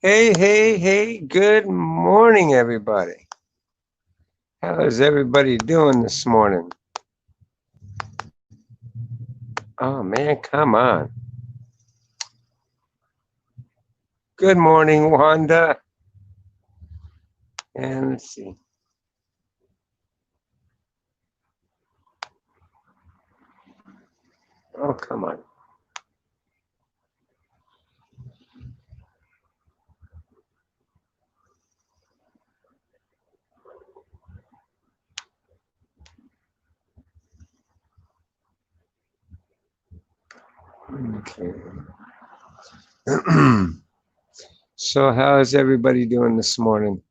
Hey, hey, hey, good morning, everybody. How is everybody doing this morning? Oh, man, come on. Good morning, Wanda. And let's see. Oh, come on. Okay. So, how is everybody doing this morning?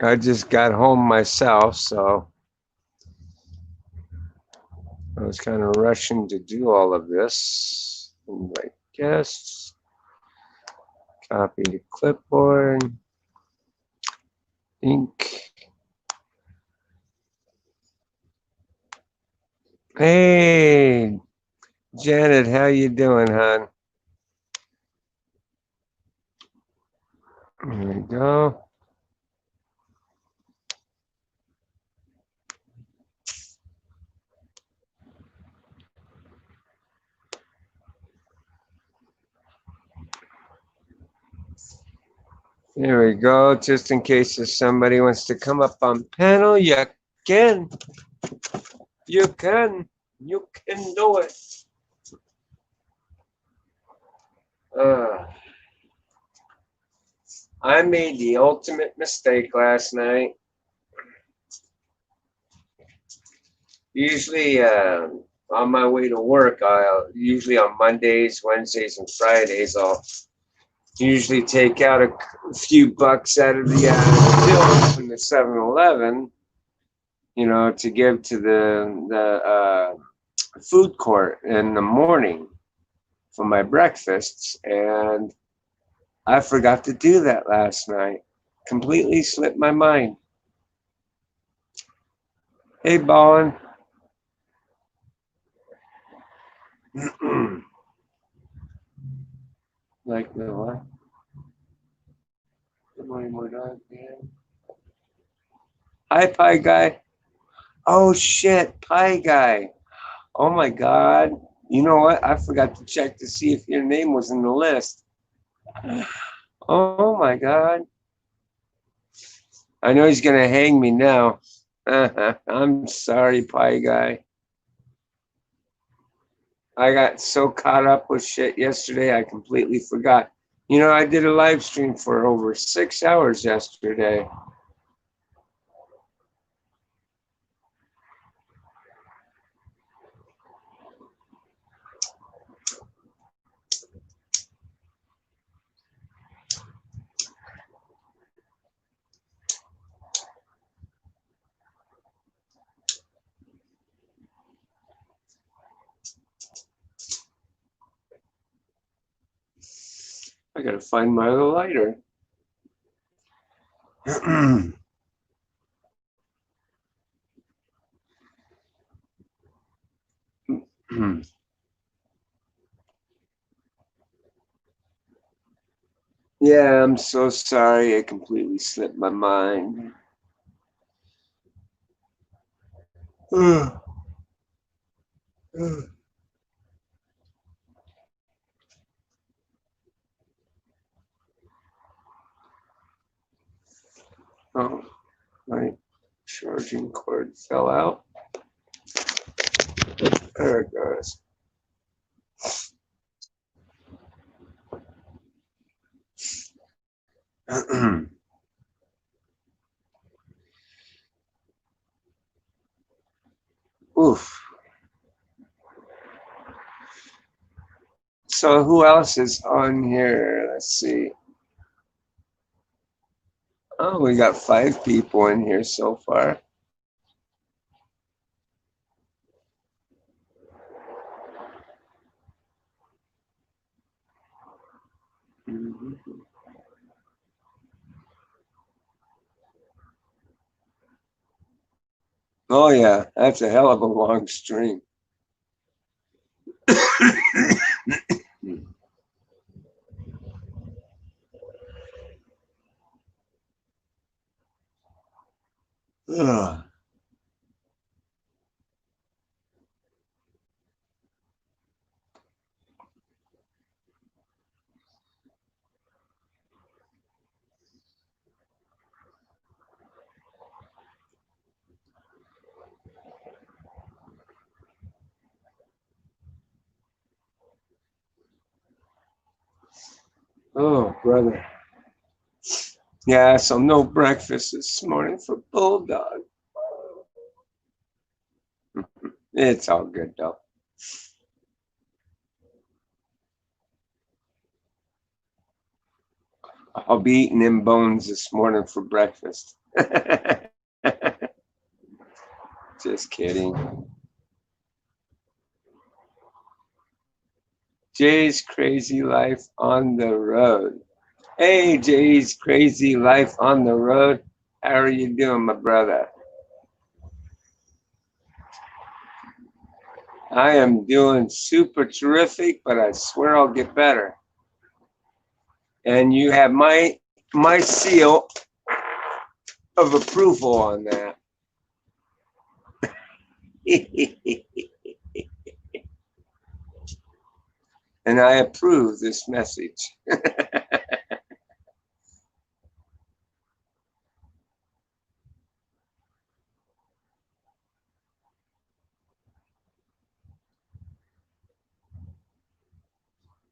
I just got home myself, so I was kind of rushing to do all of this. Invite guests, copy to clipboard, ink. Hey, Janet, how you doing, hon? There we go. There we go. Just in case if somebody wants to come up on panel, you can. You can. You can do it. Uh, I made the ultimate mistake last night. Usually, on my way to work, usually on Mondays, Wednesdays, and Fridays, I'll usually take out a few bucks out of the till from the 7-Eleven, to give to the food court in the morning for my breakfasts, and I forgot to do that last night. Completely slipped my mind. Hey, Ballin. Like the what? Good morning, more dog, man. Hi, Pie Guy. Oh shit, Pie Guy. Oh my God. You know what? I forgot to check to see if your name was in the list. Oh my God. I know he's gonna hang me now. I'm sorry, Pie Guy. I got so caught up with shit yesterday, I completely forgot. I did a live stream for over 6 hours yesterday. I gotta find my other lighter. Yeah, I'm so sorry. I completely slipped my mind. Oh, my charging cord fell out. There it goes. Oof. So who else is on here? Let's see. Oh, we got 5 people in here so far. Oh yeah, that's a hell of a long string. Ugh. Oh, brother. Yeah, so no breakfast this morning for Bulldog. It's all good though. I'll be eating them bones this morning for breakfast. Just kidding. Jay's crazy life on the road. Hey, Jay's crazy life on the road. How are you doing, my brother? I am doing super terrific, but I swear I'll get better. And you have my seal of approval on that. And I approve this message.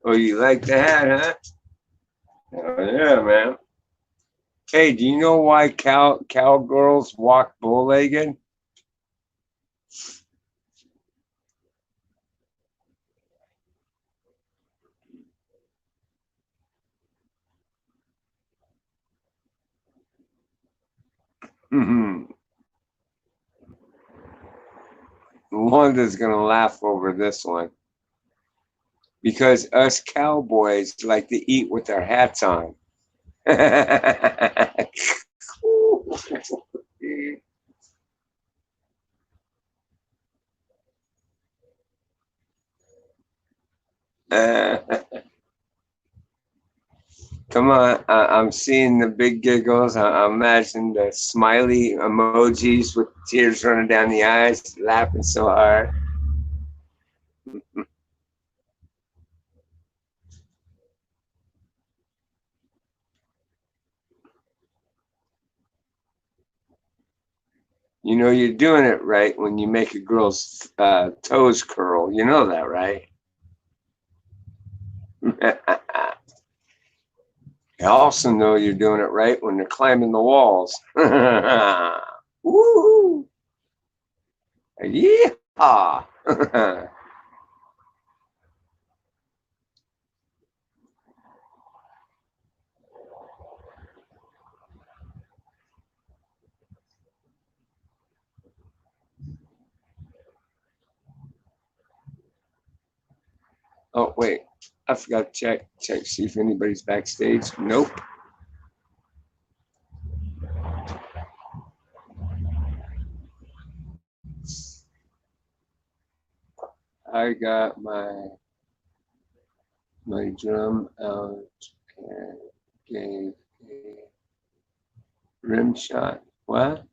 Oh, you like that, huh? Oh, yeah, man. Hey, do you know why cowgirls walk bow-legged? Wanda's gonna laugh over this one because us cowboys like to eat with our hats on. Come on, I'm seeing the big giggles. I imagine the smiley emojis with tears running down the eyes, laughing so hard. You know you're doing it right when you make a girl's toes curl. You know that, right? You also know you're doing it right when they're climbing the walls. Woo! Yeehaw! Oh wait, I forgot to check, see if anybody's backstage. Nope. I got my drum out and gave a rim shot. What?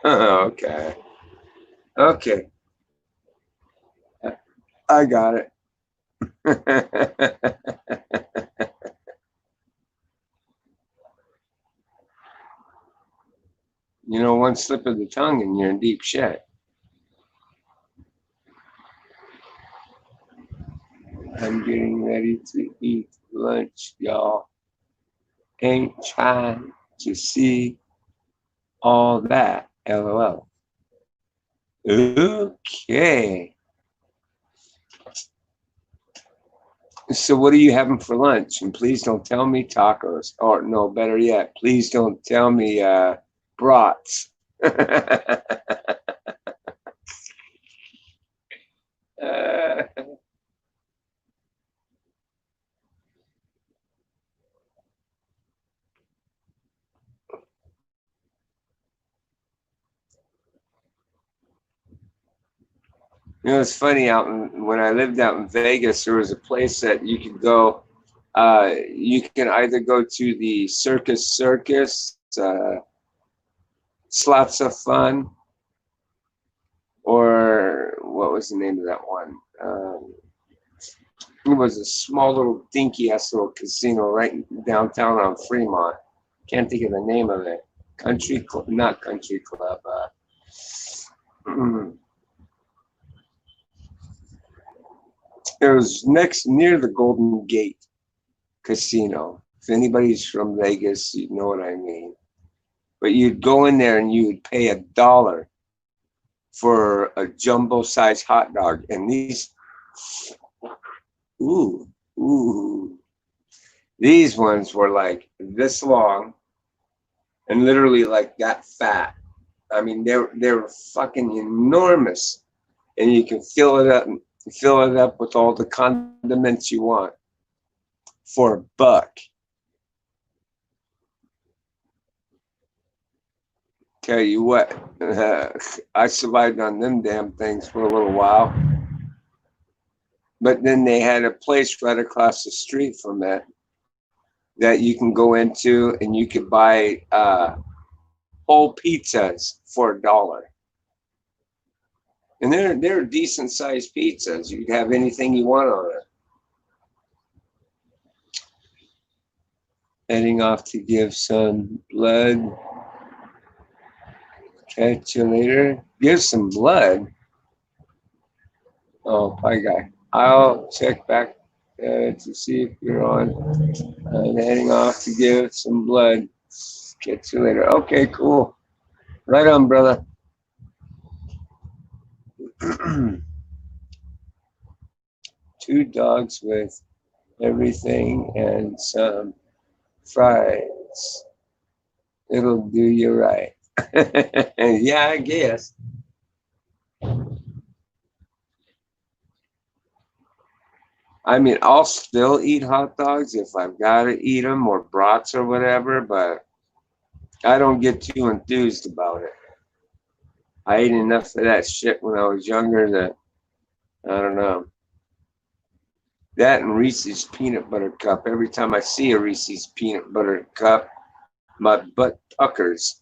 Okay. Okay. I got it. You know, one slip of the tongue and you're in deep shit. I'm getting ready to eat lunch, y'all. Ain't trying to see all that. LOL. Okay. So what are you having for lunch? And please don't tell me tacos. Or no, better yet, please don't tell me brats. uh, You know, it's funny when I lived out in Vegas, there was a place that you could go. You can either go to the Circus, Slots of Fun, or what was the name of that one? It was a small little dinky ass little casino right downtown on Fremont. Can't think of the name of it. Not Country Club. It was near the Golden Gate Casino. If anybody's from Vegas, you know what I mean. But you'd go in there and you would pay $1 for a jumbo size hot dog. And ooh, these ones were like this long and literally like that fat. I mean, they were fucking enormous, and you can fill it up with all the condiments you want for $1. Tell you what, I survived on them damn things for a little while. But then they had a place right across the street from it that you can go into, and you could buy whole pizzas for $1. And they're decent sized pizzas. You can have anything you want on it. Heading off to give some blood. Catch you later. Give some blood. Oh, bye, guy. I'll check back to see if you're on. I'm heading off to give some blood. Catch you later. Okay, cool. Right on, brother. 2 dogs with everything and some fries. It'll do you right. Yeah, I guess. I mean, I'll still eat hot dogs if I've got to eat them, or brats or whatever, but I don't get too enthused about it. I ate enough of that shit when I was younger that, I don't know. That and Reese's peanut butter cup. Every time I see a Reese's peanut butter cup, my butt puckers.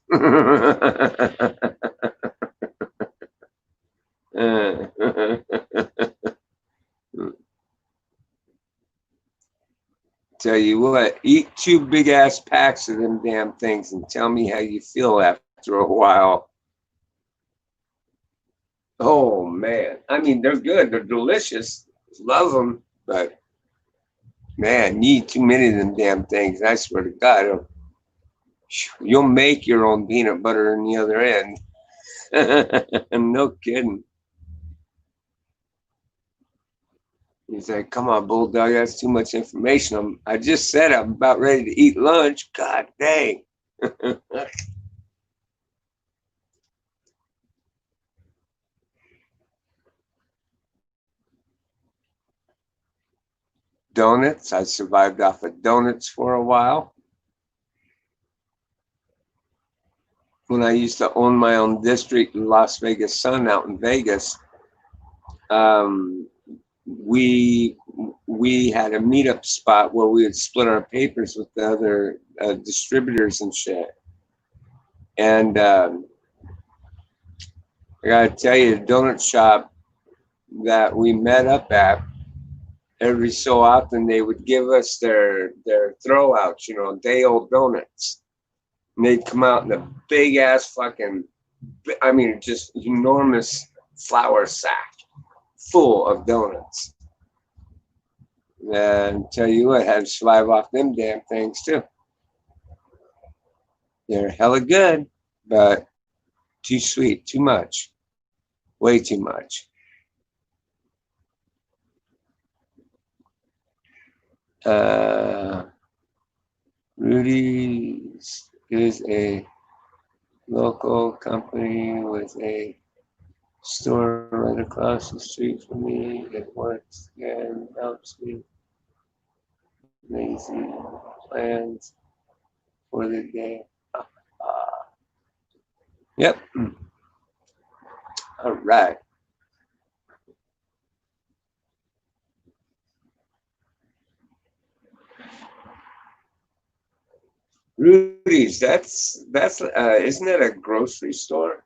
Tell you what, eat 2 big ass packs of them damn things and tell me how you feel after a while. Oh man, I mean, they're good, they're delicious, love them, but man, you eat too many of them damn things. I swear to God, you'll make your own peanut butter on the other end. No kidding. He's like, come on, bulldog, that's too much information. I just said I'm about ready to eat lunch. God dang. Donuts. I survived off of donuts for a while. When I used to own my own district in Las Vegas Sun out in Vegas, we had a meetup spot where we would split our papers with the other distributors and shit. And I gotta tell you, the donut shop that we met up at, every so often they would give us their throwouts, day old donuts. And they'd come out in a big ass fucking, I mean, just enormous flour sack full of donuts. And tell you what, I had to survive off them damn things too. They're hella good, but too sweet, too much, way too much. Rudy's is a local company with a store right across the street from me. It works and helps me lazy plans for the day. Yep. All right. Rudy's, that's isn't that a grocery store?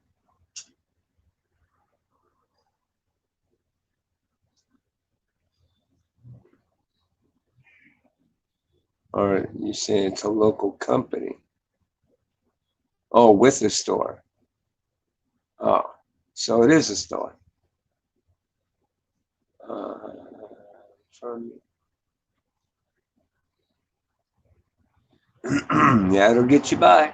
Or you say it's a local company? Oh, with a store. Oh, so it is a store. Uh, from yeah, it'll get you by.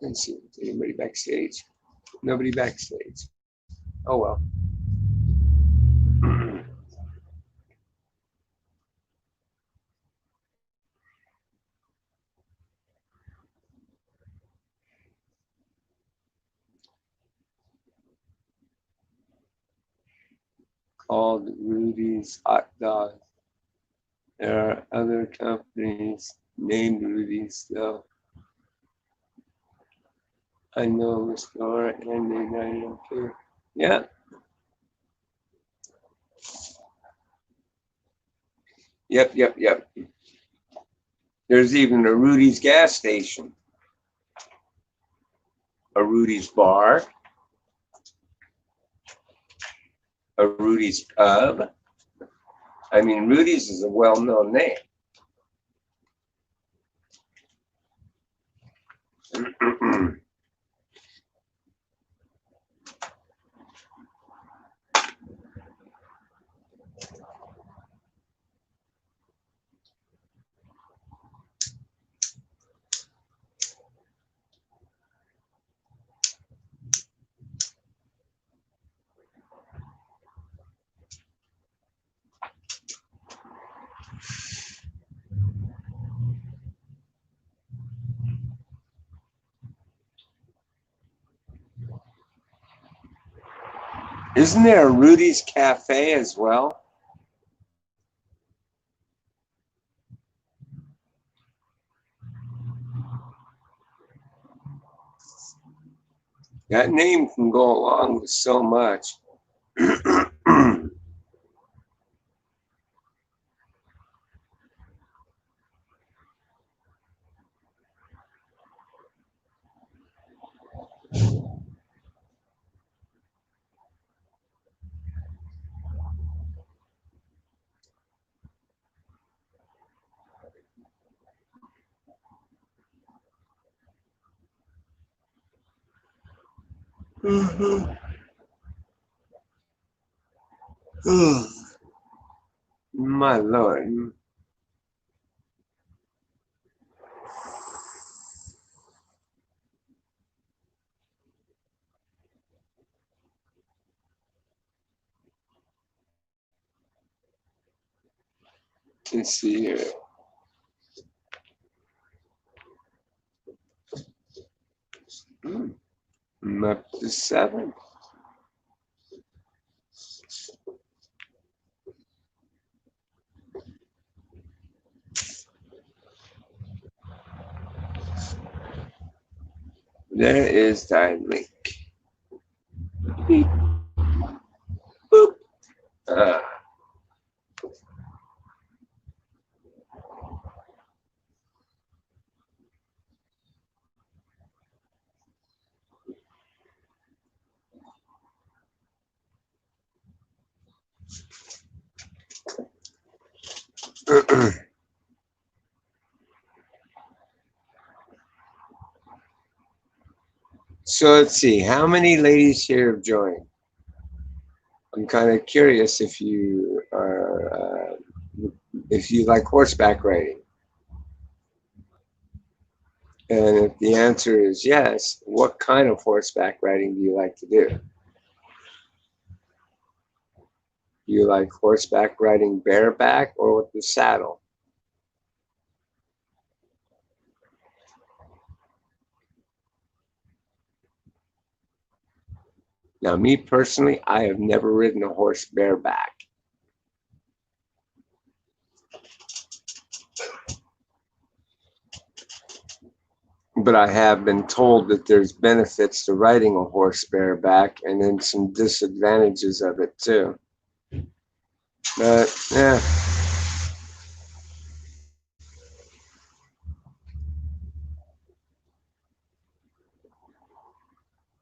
Let's see, anybody backstage? Nobody backstage. Oh well. Called Rudy's Hot Dog. There are other companies named Rudy's, though. I know the store and they don't care. Yeah. Yep. There's even a Rudy's gas station, a Rudy's bar, a Rudy's pub. I mean, Rudy's is a well-known name. Isn't there a Rudy's Cafe as well? That name can go along with so much. My Lord. Let's see here. I'm up to 7. There is thy link. Beep, boop. Uh, so let's see. How many ladies here have joined? I'm kind of curious if you are, if you like horseback riding. And if the answer is yes, what kind of horseback riding do you like to do? You like horseback riding bareback or with the saddle? Now, me personally, I have never ridden a horse bareback. But I have been told that there's benefits to riding a horse bareback and then some disadvantages of it too. But yeah.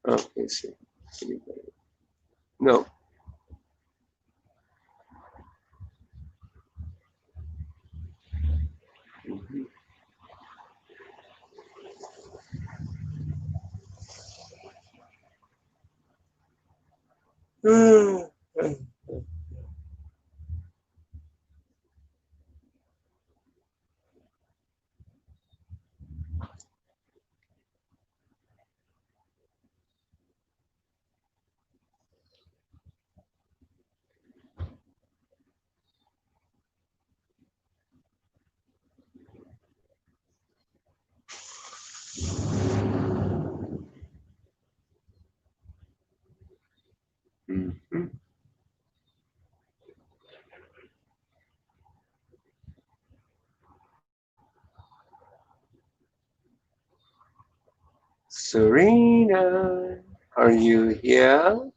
Oh, let's see. No. Mhm. Serena, are you here?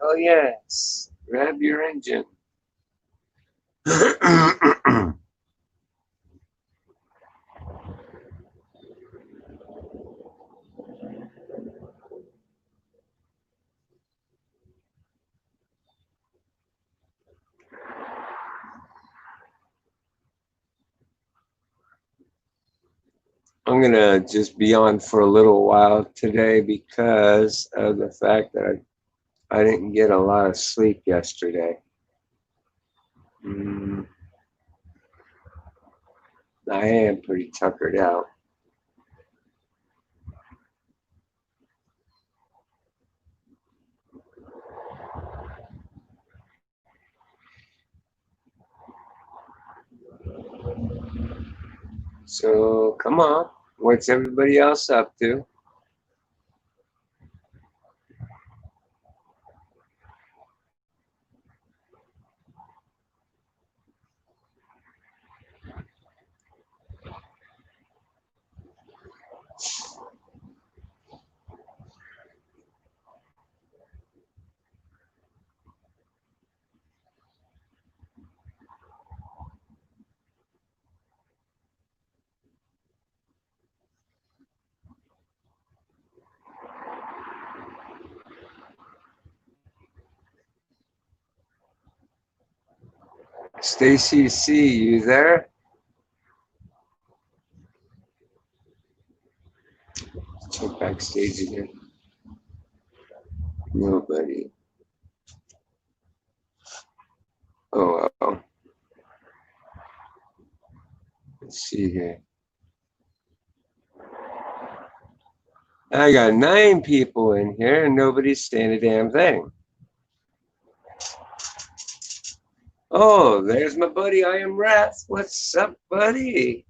Oh, yes. Grab your engine. I'm going to just be on for a little while today because of the fact that I didn't get a lot of sleep yesterday. Mm, I am pretty tuckered out. So come on. What's everybody else up to? Stacy C, you there? Check backstage again. Nobody. Oh, well. Let's see here. I got 9 people in here and nobody's saying a damn thing. Oh, there's my buddy. I am Wrath. What's up, buddy?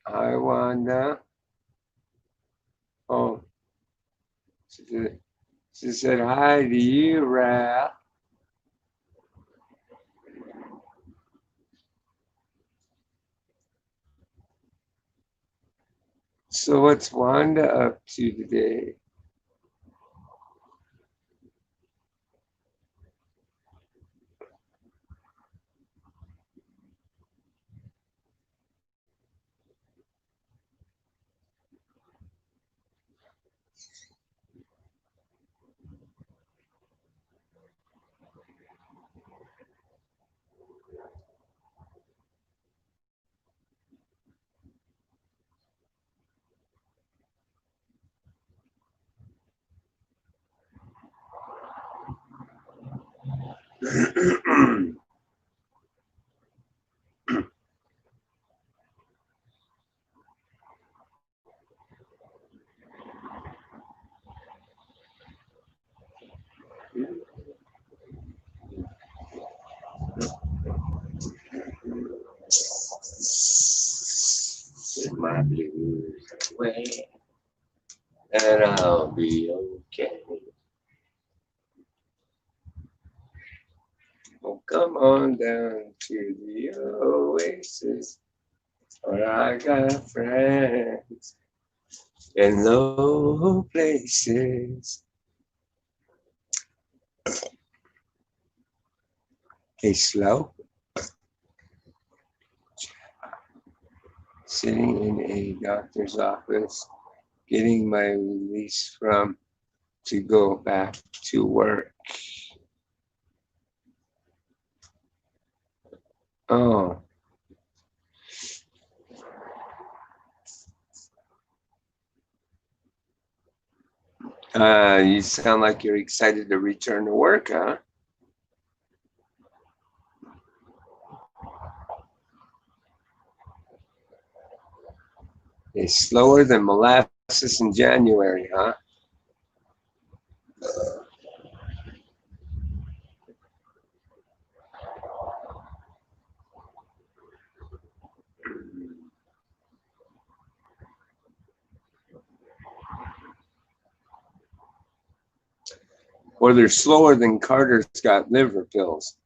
Hi, Wanda. Oh, she said hi to you, Ralph. So what's Wanda up to today? Put my blues away, and I'll be okay. Oh, come on down to the oasis, where I got friends in low places. Hey, slow. Sitting in a doctor's office, getting my release from to go back to work. Oh, you sound like you're excited to return to work, huh? It's slower than molasses in January, huh? Or they're slower than Carter's got liver pills.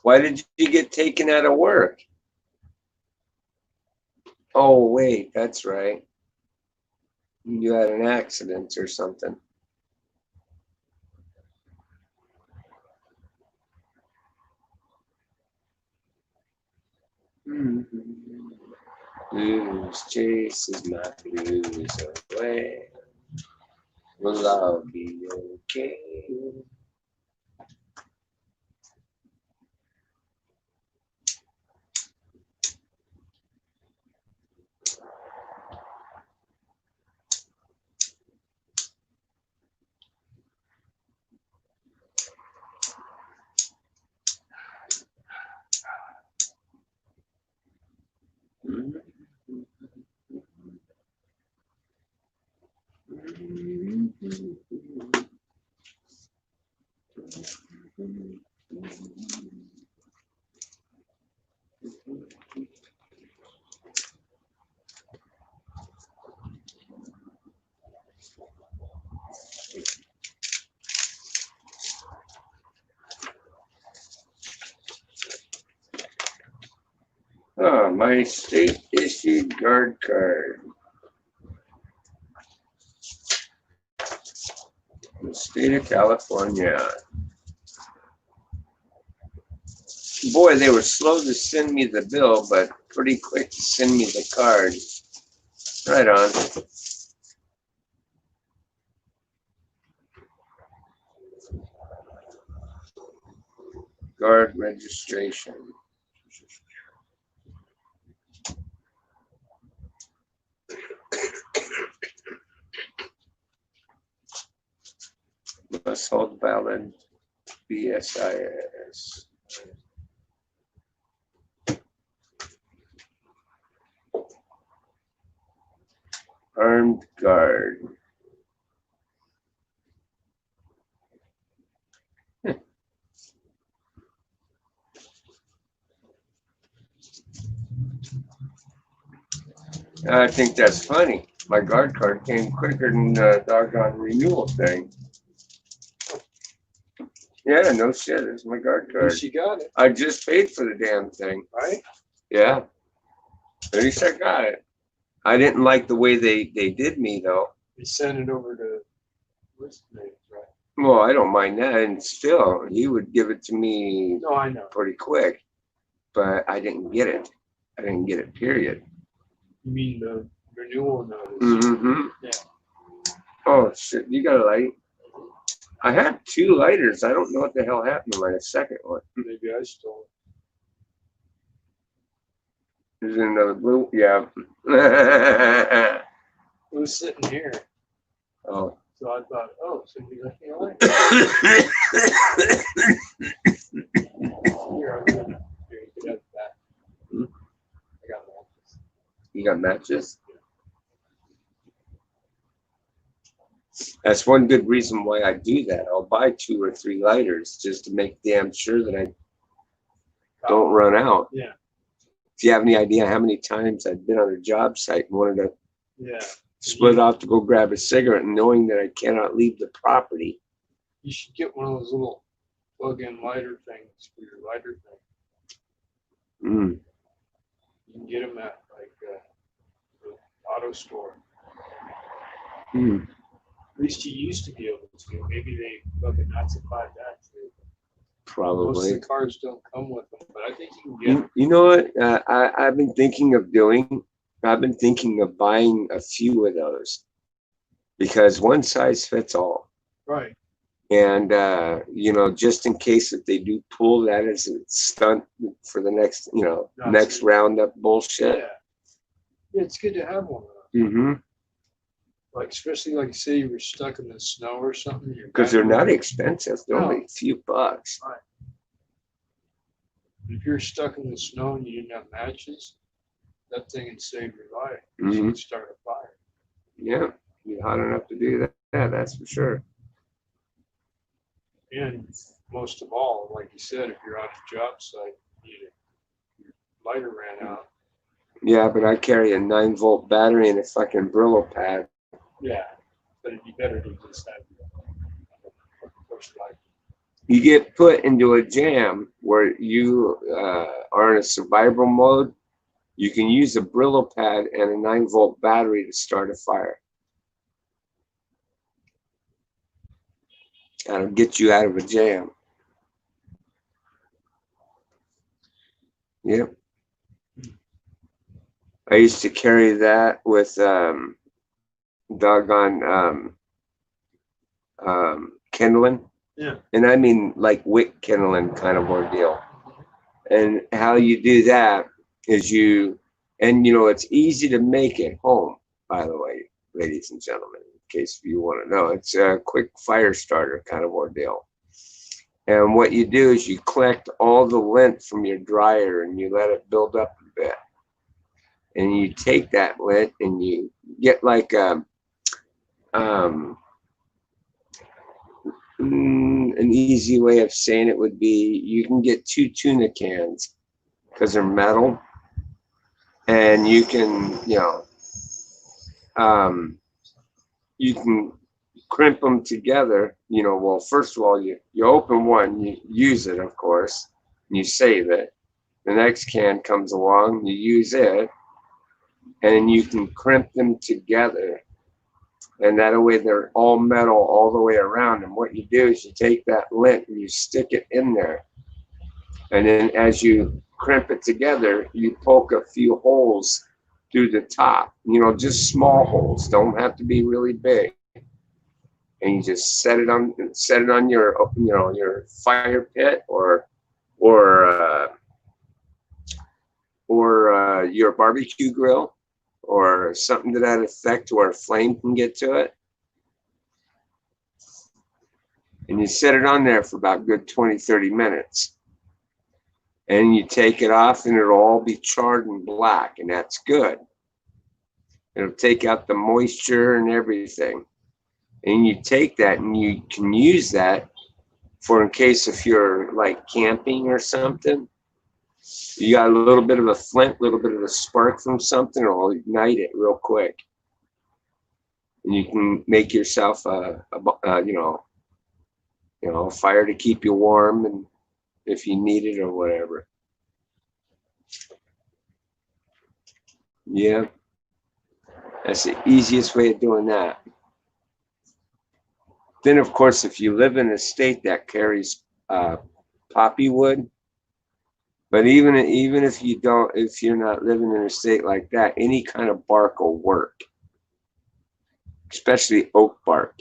Why did you get taken out of work? Oh, wait, that's right. You had an accident or something. Blues chases my blues away. Well, I'll be okay. Oh, my state issued guard card. The state of California. Boy, they were slow to send me the bill, but pretty quick to send me the card. Right on. Guard registration. assault violent BSIS. Armed guard. I think that's funny. My guard card came quicker than the doggone renewal thing. Yeah, no shit. It's my guard card. She got it. I just paid for the damn thing. Right? Yeah. At least I got it. I didn't like the way they did me, though. They sent it over to what's the name, right? Well, I don't mind that. And still, he would give it to me No, I know. pretty quick. But I didn't get it. I didn't get it, period. You mean the renewal notice? Mm-hmm. Yeah. Oh, shit. You got a light? I had 2 lighters. I don't know what the hell happened to my second one. Maybe I stole There's another blue. Yeah. it. It was sitting here. Oh. So I thought, oh, so you left me alone. Here, you can have that. I got matches. You got matches? That's one good reason why I do that. I'll buy 2 or 3 lighters just to make damn sure that I don't run out. Yeah. If you have any idea how many times I've been on a job site and wanted to Yeah. split off to go grab a cigarette and knowing that I cannot leave the property. You should get one of those little plug-in lighter things for your lighter thing. Mm. You can get them at like the auto store. Mm. At least you used to be able to. Maybe they fucking nazified that too. Most Probably. of the cars don't come with them, but I think you can get them. You know what? I've been thinking of doing. I've been thinking of buying a few of those because one size fits all. Right. And you know, just in case if they do pull that as a stunt for the next, you know, next roundup bullshit. Yeah. Yeah, it's good to have one of those. Mm-hmm. Like, especially like say you were stuck in the snow or something. Because they're not expensive. They're No. only a few bucks. Right. If you're stuck in the snow and you didn't have matches, that thing would save your life. You Mhm. should start a fire. Yeah, you're hot enough to do that. Yeah, that's for sure. And most of all, like you said, if you're on a job site, your lighter ran out. Yeah, but I carry a 9-volt battery and a fucking Brillo pad. Yeah, but it'd be better to just have push light. You get put into a jam where you are in a survival mode. You can use a Brillo pad and a 9-volt battery to start a fire. That'll get you out of a jam. Yep. I used to carry that with doggone kindling. Yeah. And I mean like wick kindling kind of ordeal. And how you do that is and you know, it's easy to make at home, by the way, ladies and gentlemen, in case you want to know. It's a quick fire starter kind of ordeal. And what you do is you collect all the lint from your dryer and you let it build up a bit. And you take that lint and you get like an easy way of saying it would be you can get 2 tuna cans because they're metal, and you can, you know, you can crimp them together. You know, well, first of all, you open one, you use it, of course, and you save it. The next can comes along, you use it, and you can crimp them together. And that way they're all metal all the way around. And what you do is you take that lint and you stick it in there. And then as you crimp it together, you poke a few holes through the top, you know, just small holes, don't have to be really big. And you just set it on your, you know, your fire pit or your barbecue grill, or something to that effect where a flame can get to it. And you set it on there for about good 20, 30 minutes. And you take it off and it'll all be charred and black, and that's good. It'll take out the moisture and everything. And you take that and you can use that for in case if you're like camping or something, you got a little bit of a flint, a little bit of a spark from something, it'll ignite it real quick. And you can make yourself a fire to keep you warm, and if you need it or whatever. Yeah, that's the easiest way of doing that. Then, of course, if you live in a state that carries poppy wood, but even if you don't, if you're not living in a state like that, any kind of bark will work, especially oak bark.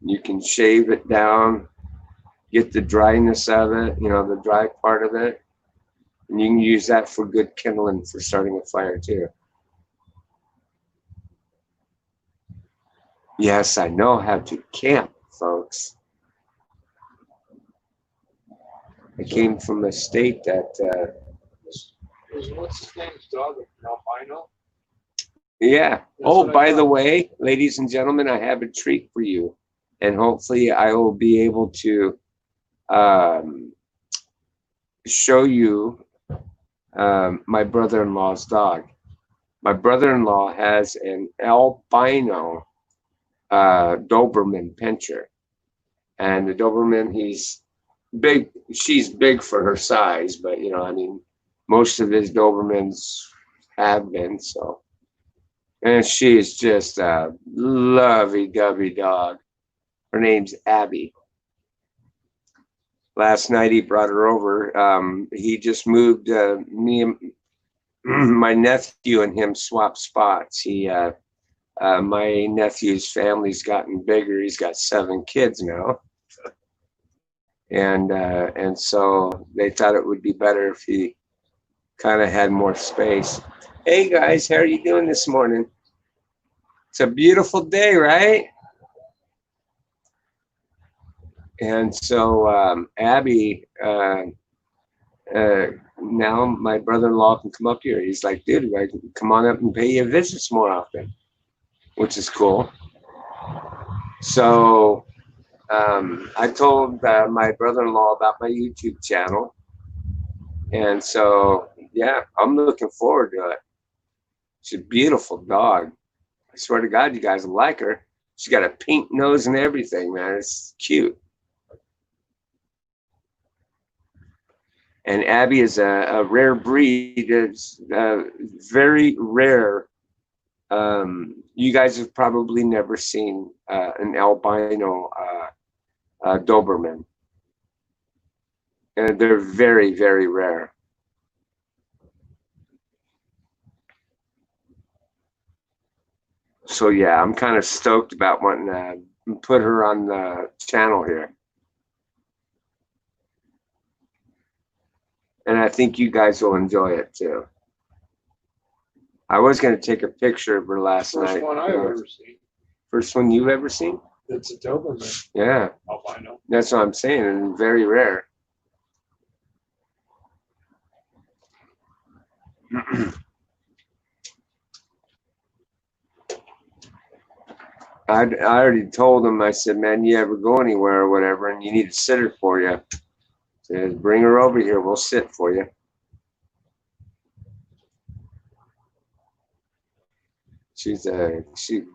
You can shave it down, get the dryness of it, the dry part of it, and you can use that for good kindling for starting a fire too. Yes, I know how to camp, folks. I came from a state that What's his name's dog? An albino? yeah. Oh, by the way, ladies and gentlemen, I have a treat for you. And hopefully I will be able to show you my brother-in-law's dog. My brother-in-law has an albino Doberman pinscher. And the Doberman, he's big. She's big for her size, but most of his Dobermans have been so. And she's just a lovey-dovey dog. Her name's Abby. Last night he brought her over. He just moved. Me and my nephew and him swapped spots. My nephew's family's gotten bigger. He's got 7 kids now, and so they thought it would be better if he kind of had more space. Hey guys, how are you doing this morning? It's a beautiful day, right? And so Abby, now my brother-in-law can come up here. He's like, dude, I can come on up and pay you visits more often, which is cool. So I told my brother-in-law about my YouTube channel. And so, yeah, I'm looking forward to it. She's a beautiful dog. I swear to God, you guys will like her. She's got a pink nose and everything, man. It's cute. And Abby is a rare breed. It's very rare. You guys have probably never seen an albino Doberman. And they're very, very rare. So yeah, I'm kind of stoked about wanting to put her on the channel here. And I think you guys will enjoy it too. I was going to take a picture of her last night. First one I've ever seen. First one you've ever seen? It's a Doberman. Yeah. Albino. That's what I'm saying, and very rare. I already told him, I said, man, you ever go anywhere or whatever, and you need a sitter for you, said, bring her over here, we'll sit for you. She's a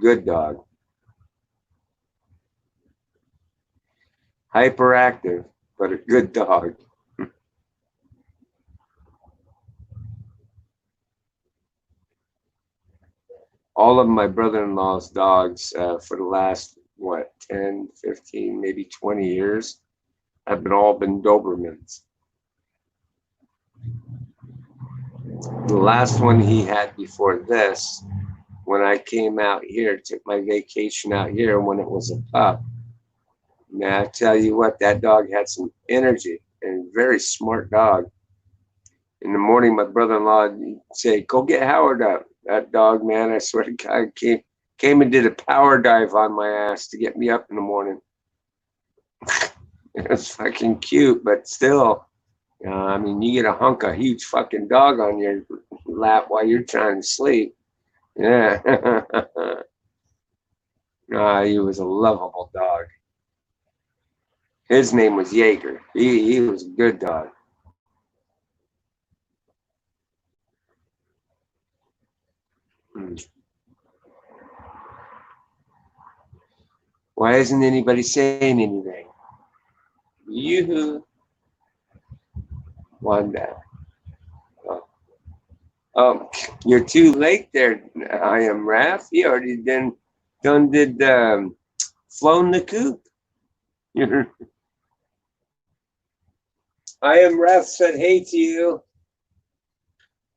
good dog. Hyperactive, but a good dog. All of my brother-in-law's dogs for the last, 10, 15, maybe 20 years have all been Dobermans. The last one he had before this, when I came out here, took my vacation out here when it was a pup, man, I tell you what, that dog had some energy and a very smart dog. In the morning, my brother-in-law would say, go get Howard up. That dog, man, I swear to God, came and did a power dive on my ass to get me up in the morning. It was fucking cute, but still, I mean, you get a hunk of huge fucking dog on your lap while you're trying to sleep. Yeah. He was a lovable dog. His name was Jaeger. He was a good dog. Hmm. Why isn't anybody saying anything? You, Wanda. Oh, you're too late there. I am Raph. You already done did flown the coop. I am Raph said hey to you.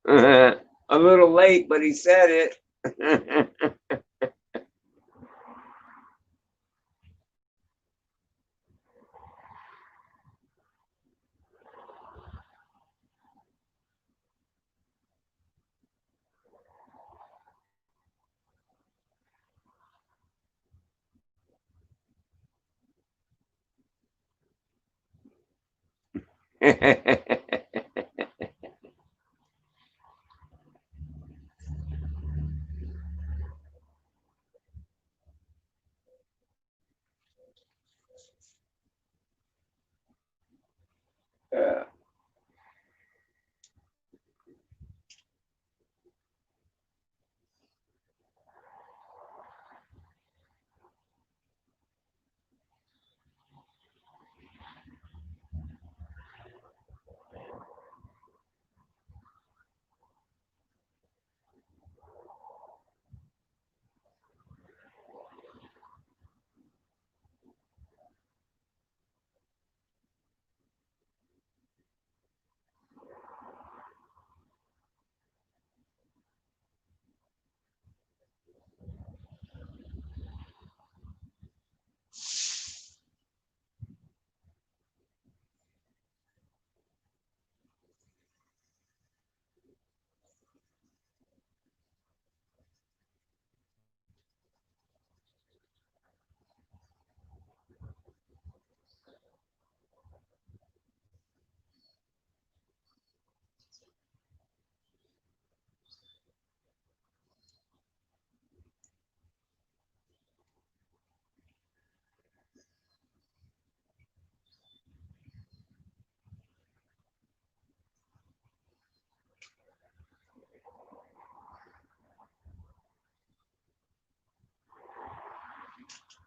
A little late, but he said it. Uh,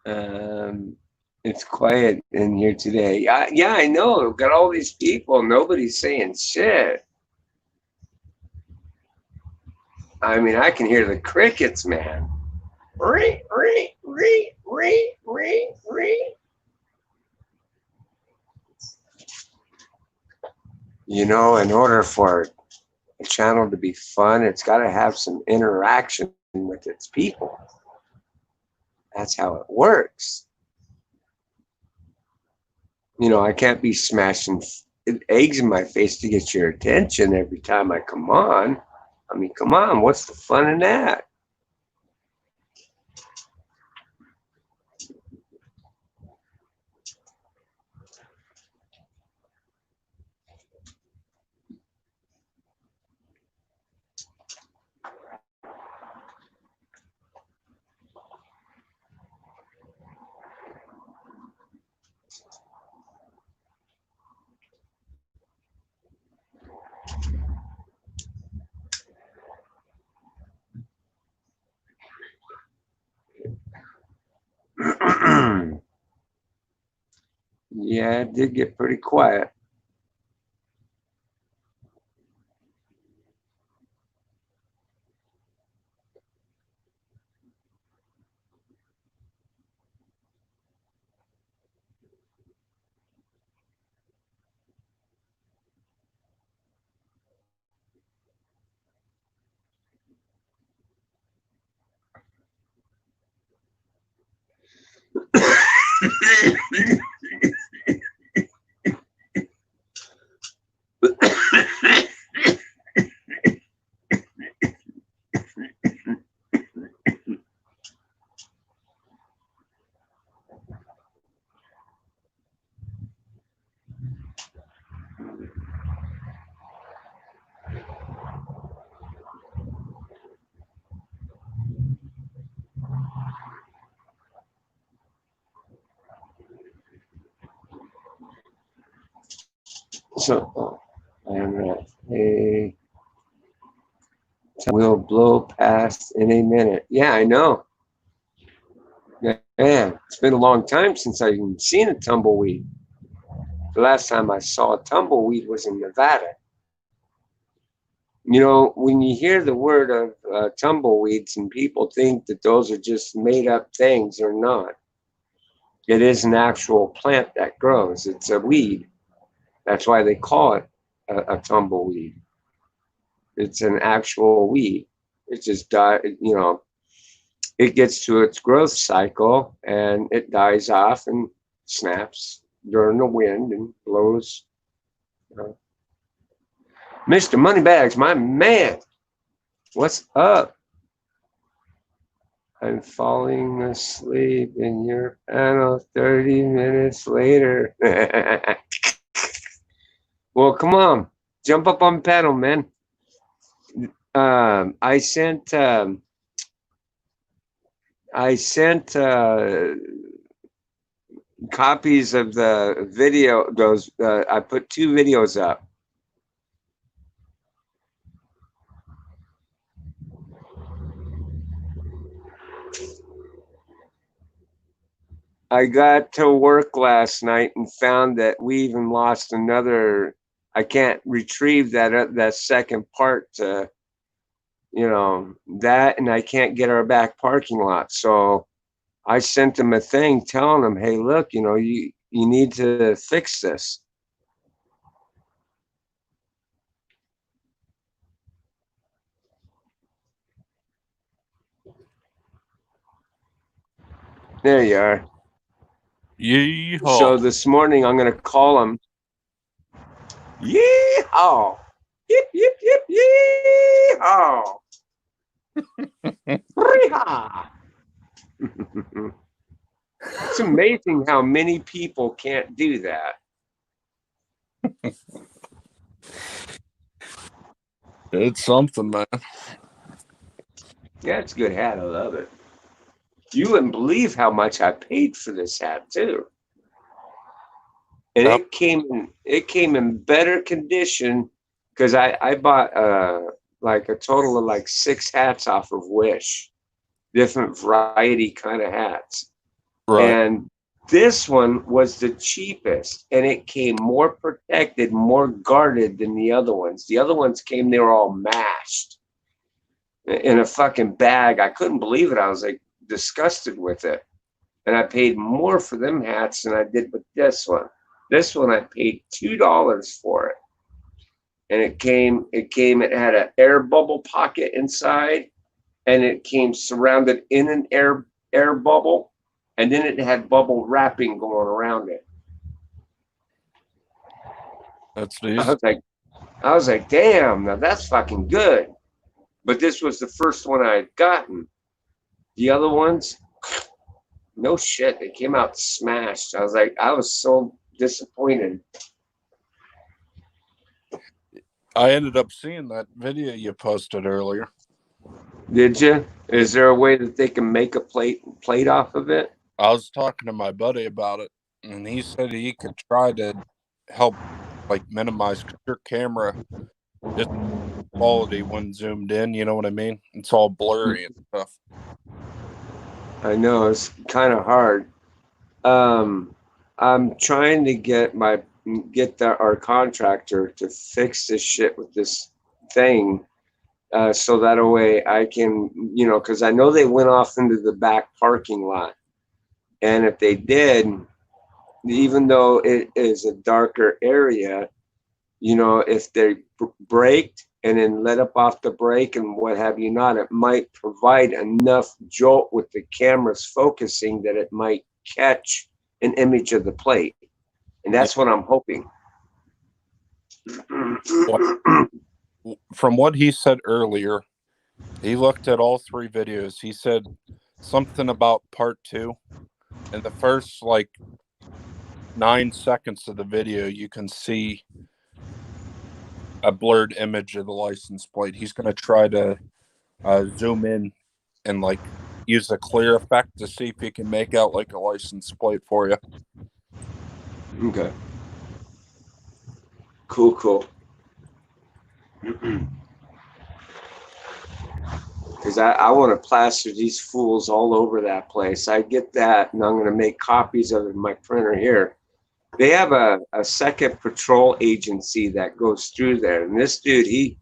Um, it's quiet in here today. Yeah, I know. We've got all these people. Nobody's saying shit. I mean, I can hear the crickets, man. Ree, ree, ree, ree, ree, ree. You know, in order for a channel to be fun, it's got to have some interaction with its people. That's how it works. You know, I can't be smashing eggs in my face to get your attention every time I come on. I mean, come on, what's the fun in that? Yeah, it did get pretty quiet. So, and hey, will blow past in a minute. Yeah, I know. Man, it's been a long time since I've even seen a tumbleweed. The last time I saw a tumbleweed was in Nevada. You know, when you hear the word of tumbleweeds and people think that those are just made up things, or not. It is an actual plant that grows. It's a weed. That's why they call it a tumbleweed. It's an actual weed. It just it gets to its growth cycle and it dies off and snaps during the wind and blows. Uh, Mr. Moneybags, my man, what's up? I'm falling asleep in your panel 30 minutes later. Well, come on, jump up on panel, man. I sent copies of the video. Those I put 2 videos up. I got to work last night and found that we even lost another. I can't retrieve that second part to, that, and I can't get our back parking lot. So I sent them a thing telling them, hey, look, you need to fix this. There you are. Yeehaw. So this morning I'm going to call them. Yeehaw! Yip, yip, yip, yeehaw! Yeehaw! It's amazing how many people can't do that. It's something, man. Yeah, it's a good hat. I love it. You wouldn't believe how much I paid for this hat too. And it came in better condition because I bought like a total of like 6 hats off of Wish, different variety kind of hats. Right. And this one was the cheapest, and it came more protected, more guarded than the other ones. The other ones came, they were all mashed in a fucking bag. I couldn't believe it. I was like disgusted with it. And I paid more for them hats than I did with this one. This one I paid $2 for it. And it had an air bubble pocket inside, and it came surrounded in an air bubble, and then it had bubble wrapping going around it. That's decent. I was like, damn, now that's fucking good. But this was the first one I had gotten. The other ones, no shit, they came out smashed. I was so disappointed. I ended up seeing that video you posted earlier. Did you? Is there a way that they can make a plate off of it? I was talking to my buddy about it, and he said he could try to help, like, minimize your camera just quality when zoomed in. You know what I mean? It's all blurry and stuff. I know it's kind of hard. I'm trying to get our contractor to fix this shit with this thing, so that way I can, because I know they went off into the back parking lot, and if they did, even though it is a darker area, if they braked and then let up off the brake and what have you not, it might provide enough jolt with the camera's focusing that it might catch an image of the plate. And that's what I'm hoping. From what he said earlier, he looked at all 3 videos. He said something about part 2. In the first, 9 seconds of the video, you can see a blurred image of the license plate. He's going to try to zoom in and use a clear effect to see if he can make out a license plate for you. Okay. Cool, cool. Because I want to plaster these fools all over that place. I get that, and I'm going to make copies of it in my printer here. They have a second patrol agency that goes through there, and this dude, he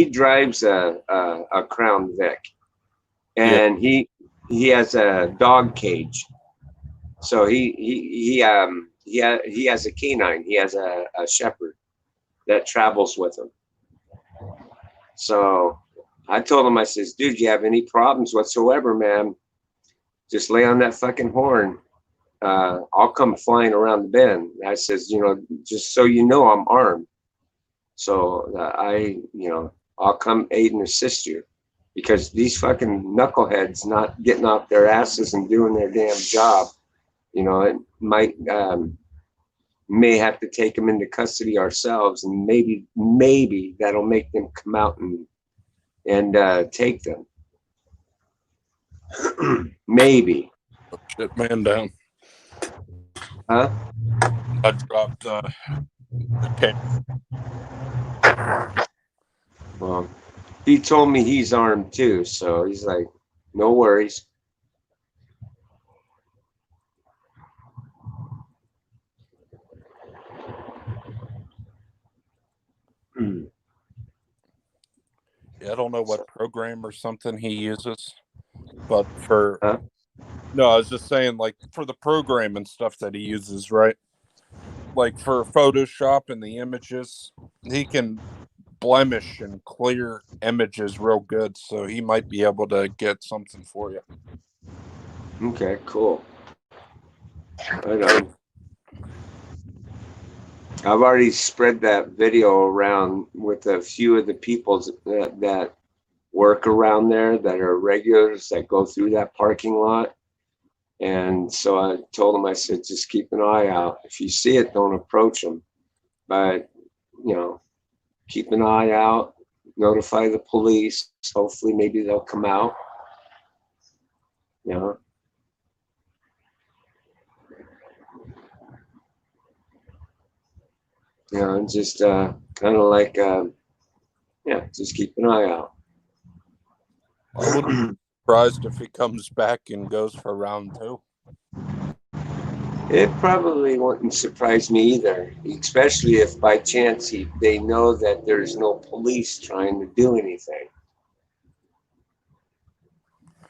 drives a Crown Vic, and he has a dog cage. So he has a canine. He has a shepherd that travels with him. So I told him, I says, dude, you have any problems whatsoever, man, just lay on that fucking horn. I'll come flying around the bend. I says, you know, just so you know, I'm armed. So I'll come aid and assist you, because these fucking knuckleheads not getting off their asses and doing their damn job. You know, it might, may have to take them into custody ourselves, and maybe that'll make them come out and take them. Maybe. Shit, man, down. Huh? I dropped the Well, he told me he's armed too, so he's like, no worries. Yeah, I don't know what program or something he uses, but for Huh? no, I was just saying, like, for the program and stuff that he uses, right? Like for Photoshop and the images, he can blemish and clear images real good, so he might be able to get something for you. Okay, cool. Right on. I've already spread that video around with a few of the people that work around there, that are regulars that go through that parking lot. And so I told them, I said, just keep an eye out. If you see it, don't approach them. But, you know, keep an eye out, notify the police. Hopefully, maybe they'll come out. You know. You know, and just kind of like, just keep an eye out. I wouldn't be surprised if he comes back and goes for round 2. It probably wouldn't surprise me either, especially if by chance they know that there's no police trying to do anything.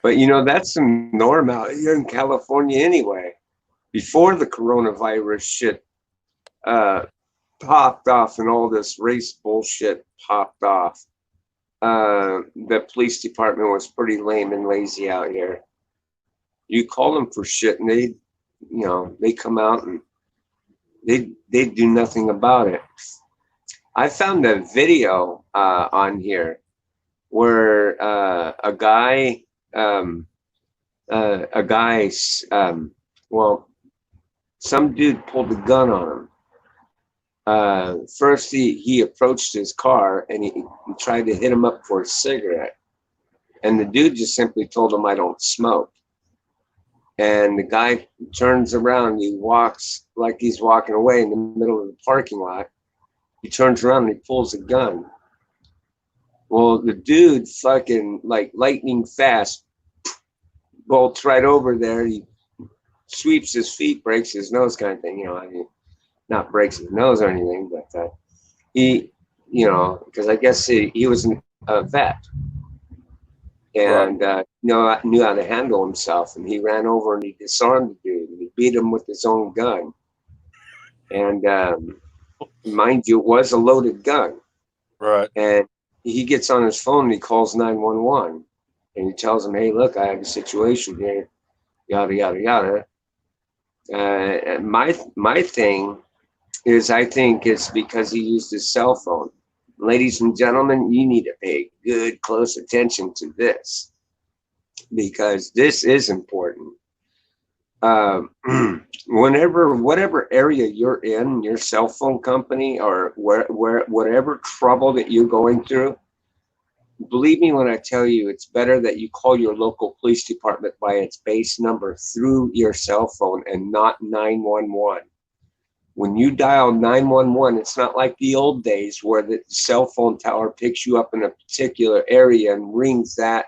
But, you know, that's the norm out here in California anyway. Before the coronavirus shit popped off and all this race bullshit popped off, the police department was pretty lame and lazy out here. You call them for shit and they come out and they do nothing about it. I found a video on here where a guy, some dude pulled a gun on him. First, he approached his car and he tried to hit him up for a cigarette. And the dude just simply told him, I don't smoke. And the guy turns around, he walks like he's walking away in the middle of the parking lot. He turns around and he pulls a gun. Well, the dude fucking like lightning fast bolts right over there. He sweeps his feet, breaks his nose kind of thing, you know, I mean, not breaks his nose or anything, but he, you know, because I guess he was a vet. And knew how to handle himself, and he ran over and he disarmed the dude and he beat him with his own gun. And mind you, it was a loaded gun. Right. And he gets on his phone and he calls 911 and he tells him, hey, look, I have a situation here, yada yada yada. And my thing is, I think it's because he used his cell phone. Ladies and gentlemen, you need to pay good, close attention to this, because this is important. Whatever area you're in, your cell phone company, or whatever trouble that you're going through, believe me when I tell you, it's better that you call your local police department by its base number through your cell phone and not 911. When you dial 911, it's not like the old days where the cell phone tower picks you up in a particular area and rings that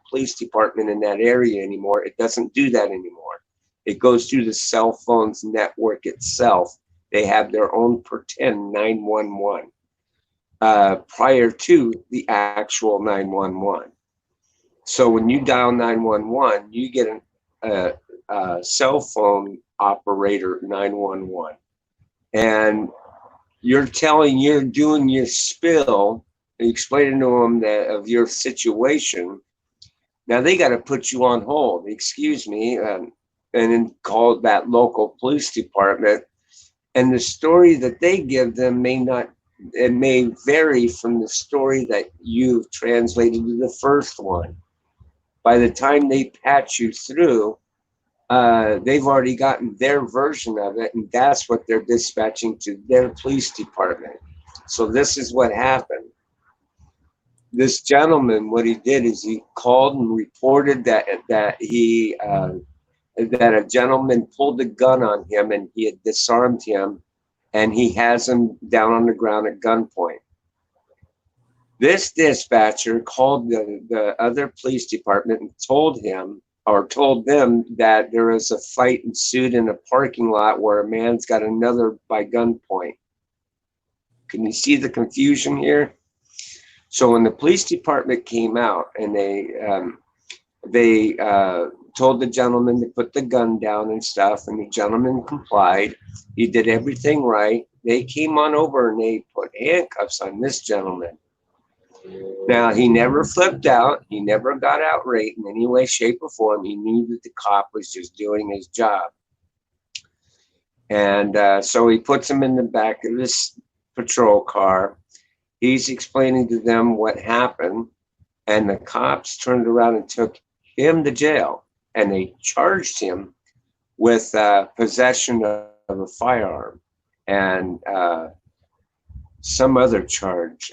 police department in that area anymore. It doesn't do that anymore. It goes through the cell phone's network itself. They have their own pretend 911 prior to the actual 911. So when you dial 911, you get a cell phone operator 911. And you're doing your spill, and explaining to them that of your situation. Now they got to put you on hold, excuse me, and then call that local police department. And the story that they give them it may vary from the story that you've translated to the first one. By the time they patch you through, they've already gotten their version of it, and that's what they're dispatching to their police department. So this is what happened. This gentleman, what he did is he called and reported that a gentleman pulled a gun on him and he had disarmed him, and he has him down on the ground at gunpoint. This dispatcher called the other police department and told them that there is a fight ensued in a parking lot where a man's got another by gunpoint. Can you see the confusion here? So when the police department came out and they told the gentleman to put the gun down and stuff, and the gentleman complied. He did everything right. They came on over and they put handcuffs on this gentleman. Now, he never flipped out. He never got outraged in any way, shape, or form. He knew that the cop was just doing his job. And so he puts him in the back of this patrol car. He's explaining to them what happened. And the cops turned around and took him to jail. And they charged him with possession of a firearm and some other charge.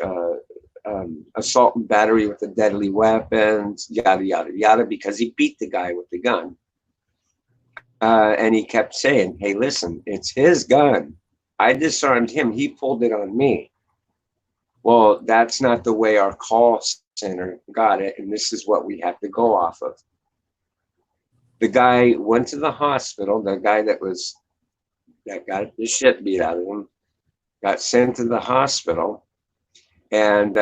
Assault and battery with a deadly weapon, yada, yada, yada, because he beat the guy with the gun. And he kept saying, hey, listen, it's his gun. I disarmed him. He pulled it on me. Well, that's not the way our call center got it, and this is what we have to go off of. The guy went to the hospital. The guy that got the shit beat out of him got sent to the hospital. And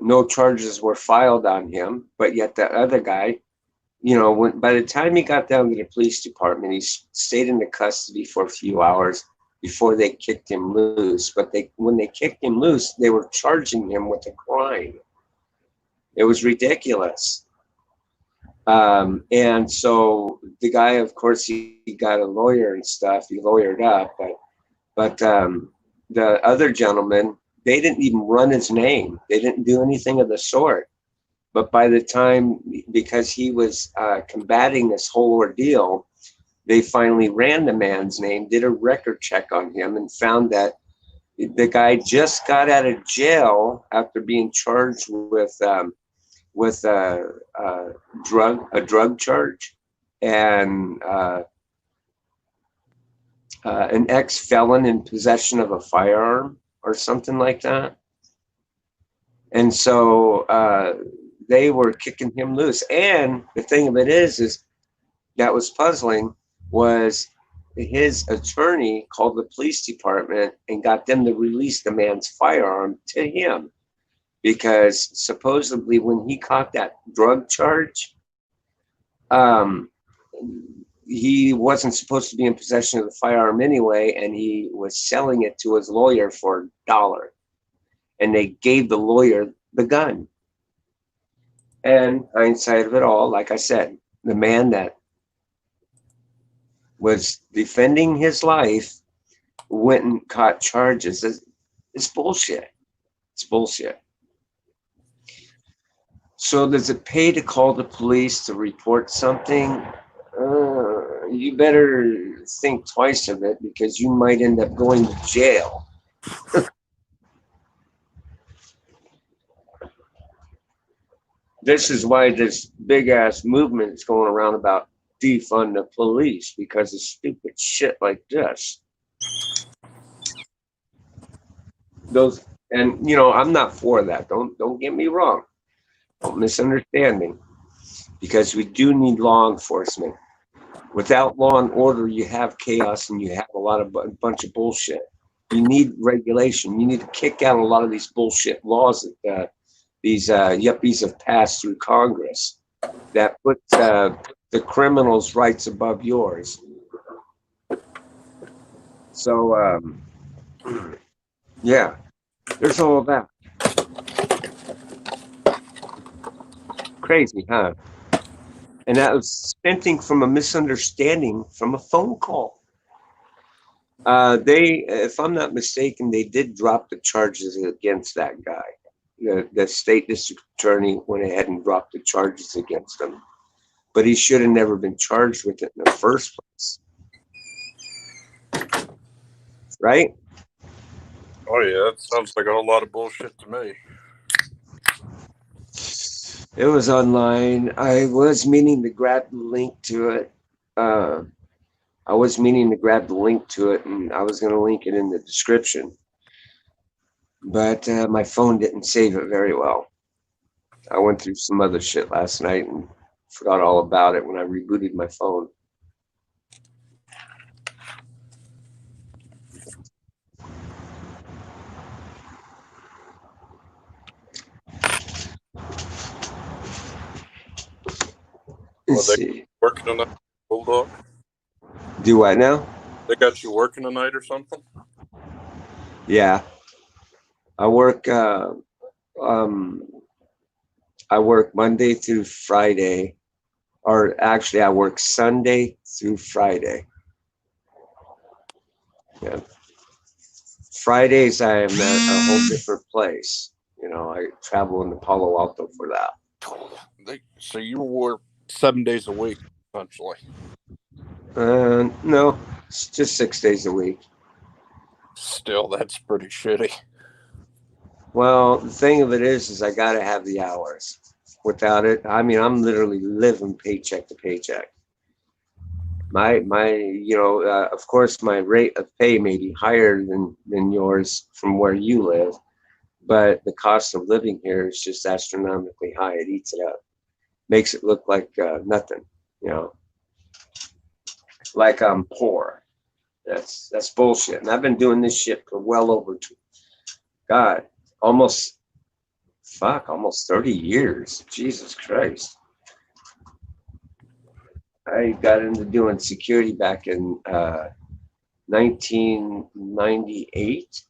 no charges were filed on him, but yet the other guy, by the time he got down to the police department, he stayed in the custody for a few hours before they kicked him loose. But when they kicked him loose, they were charging him with a crime. It was ridiculous. And so the guy, of course, he got a lawyer and stuff. He lawyered up, but the other gentleman, they didn't even run his name. They didn't do anything of the sort. But by the time, because he was combating this whole ordeal, they finally ran the man's name, did a record check on him, and found that the guy just got out of jail after being charged with a drug charge and an ex-felon in possession of a firearm or something like that. And so they were kicking him loose. And the thing of it is that was puzzling was his attorney called the police department and got them to release the man's firearm to him, because supposedly when he caught that drug charge, he wasn't supposed to be in possession of the firearm anyway, and he was selling it to his lawyer for $1. And they gave the lawyer the gun. And hindsight of it all, like I said, the man that was defending his life went and caught charges. It's bullshit. It's bullshit. So does it pay to call the police to report something? You better think twice of it, because you might end up going to jail. This is why this big ass movement is going around about defund the police, because of stupid shit like this. those, and you know, I'm not for that. Don't get me wrong. Don't misunderstand me, because we do need law enforcement. Without law and order, you have chaos and you have a lot of bunch of bullshit. You need regulation. You need to kick out a lot of these bullshit laws that these yuppies have passed through Congress that put the criminals' rights above yours. So yeah, there's all of that. Crazy, huh? And that was stemming from a misunderstanding from a phone call. They, if I'm not mistaken, they did drop the charges against that guy. The state district attorney went ahead and dropped the charges against him, but he should have never been charged with it in the first place, right? Oh yeah, that sounds like a whole lot of bullshit to me. It was online. I was meaning to grab the link to it. Uh, I was meaning to grab the link to it, and I was going to link it in the description, but my phone didn't save it very well. I went through some other shit last night and forgot all about it when I rebooted my phone. Well, Let's they see. working tonight, bulldog. Do what now? They got you working tonight or something? Yeah, I work. Um, I work Monday through Friday, or actually, I work Sunday through Friday. Yeah. Fridays, I am at a whole different place. You know, I travel into Palo Alto for that. So you work 7 days a week, essentially. No, it's just 6 days a week. Still, that's pretty shitty. Well, the thing of it is I got to have the hours. Without it, I mean, I'm literally living paycheck to paycheck. You know, of course, my rate of pay may be higher than yours from where you live, but the cost of living here is just astronomically high. It eats it up, makes it look like nothing. You know, like I'm poor. That's bullshit. And I've been doing this shit for well over God, almost almost 30 years. Jesus Christ. I got into doing security back in 1998,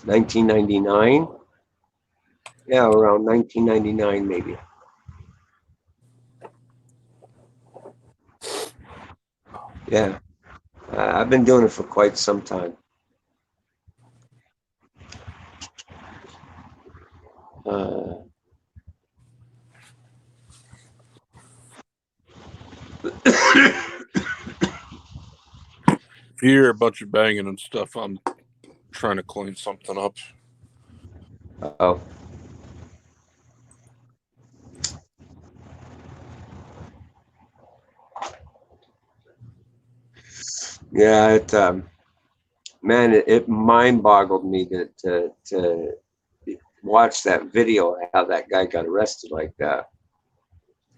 1999. Yeah, around 1999 maybe. Yeah, I've been doing it for quite some time. Uh, If you hear a bunch of banging and stuff, I'm trying to clean something up. oh, yeah. Man, it mind boggled me to watch that video how that guy got arrested like that.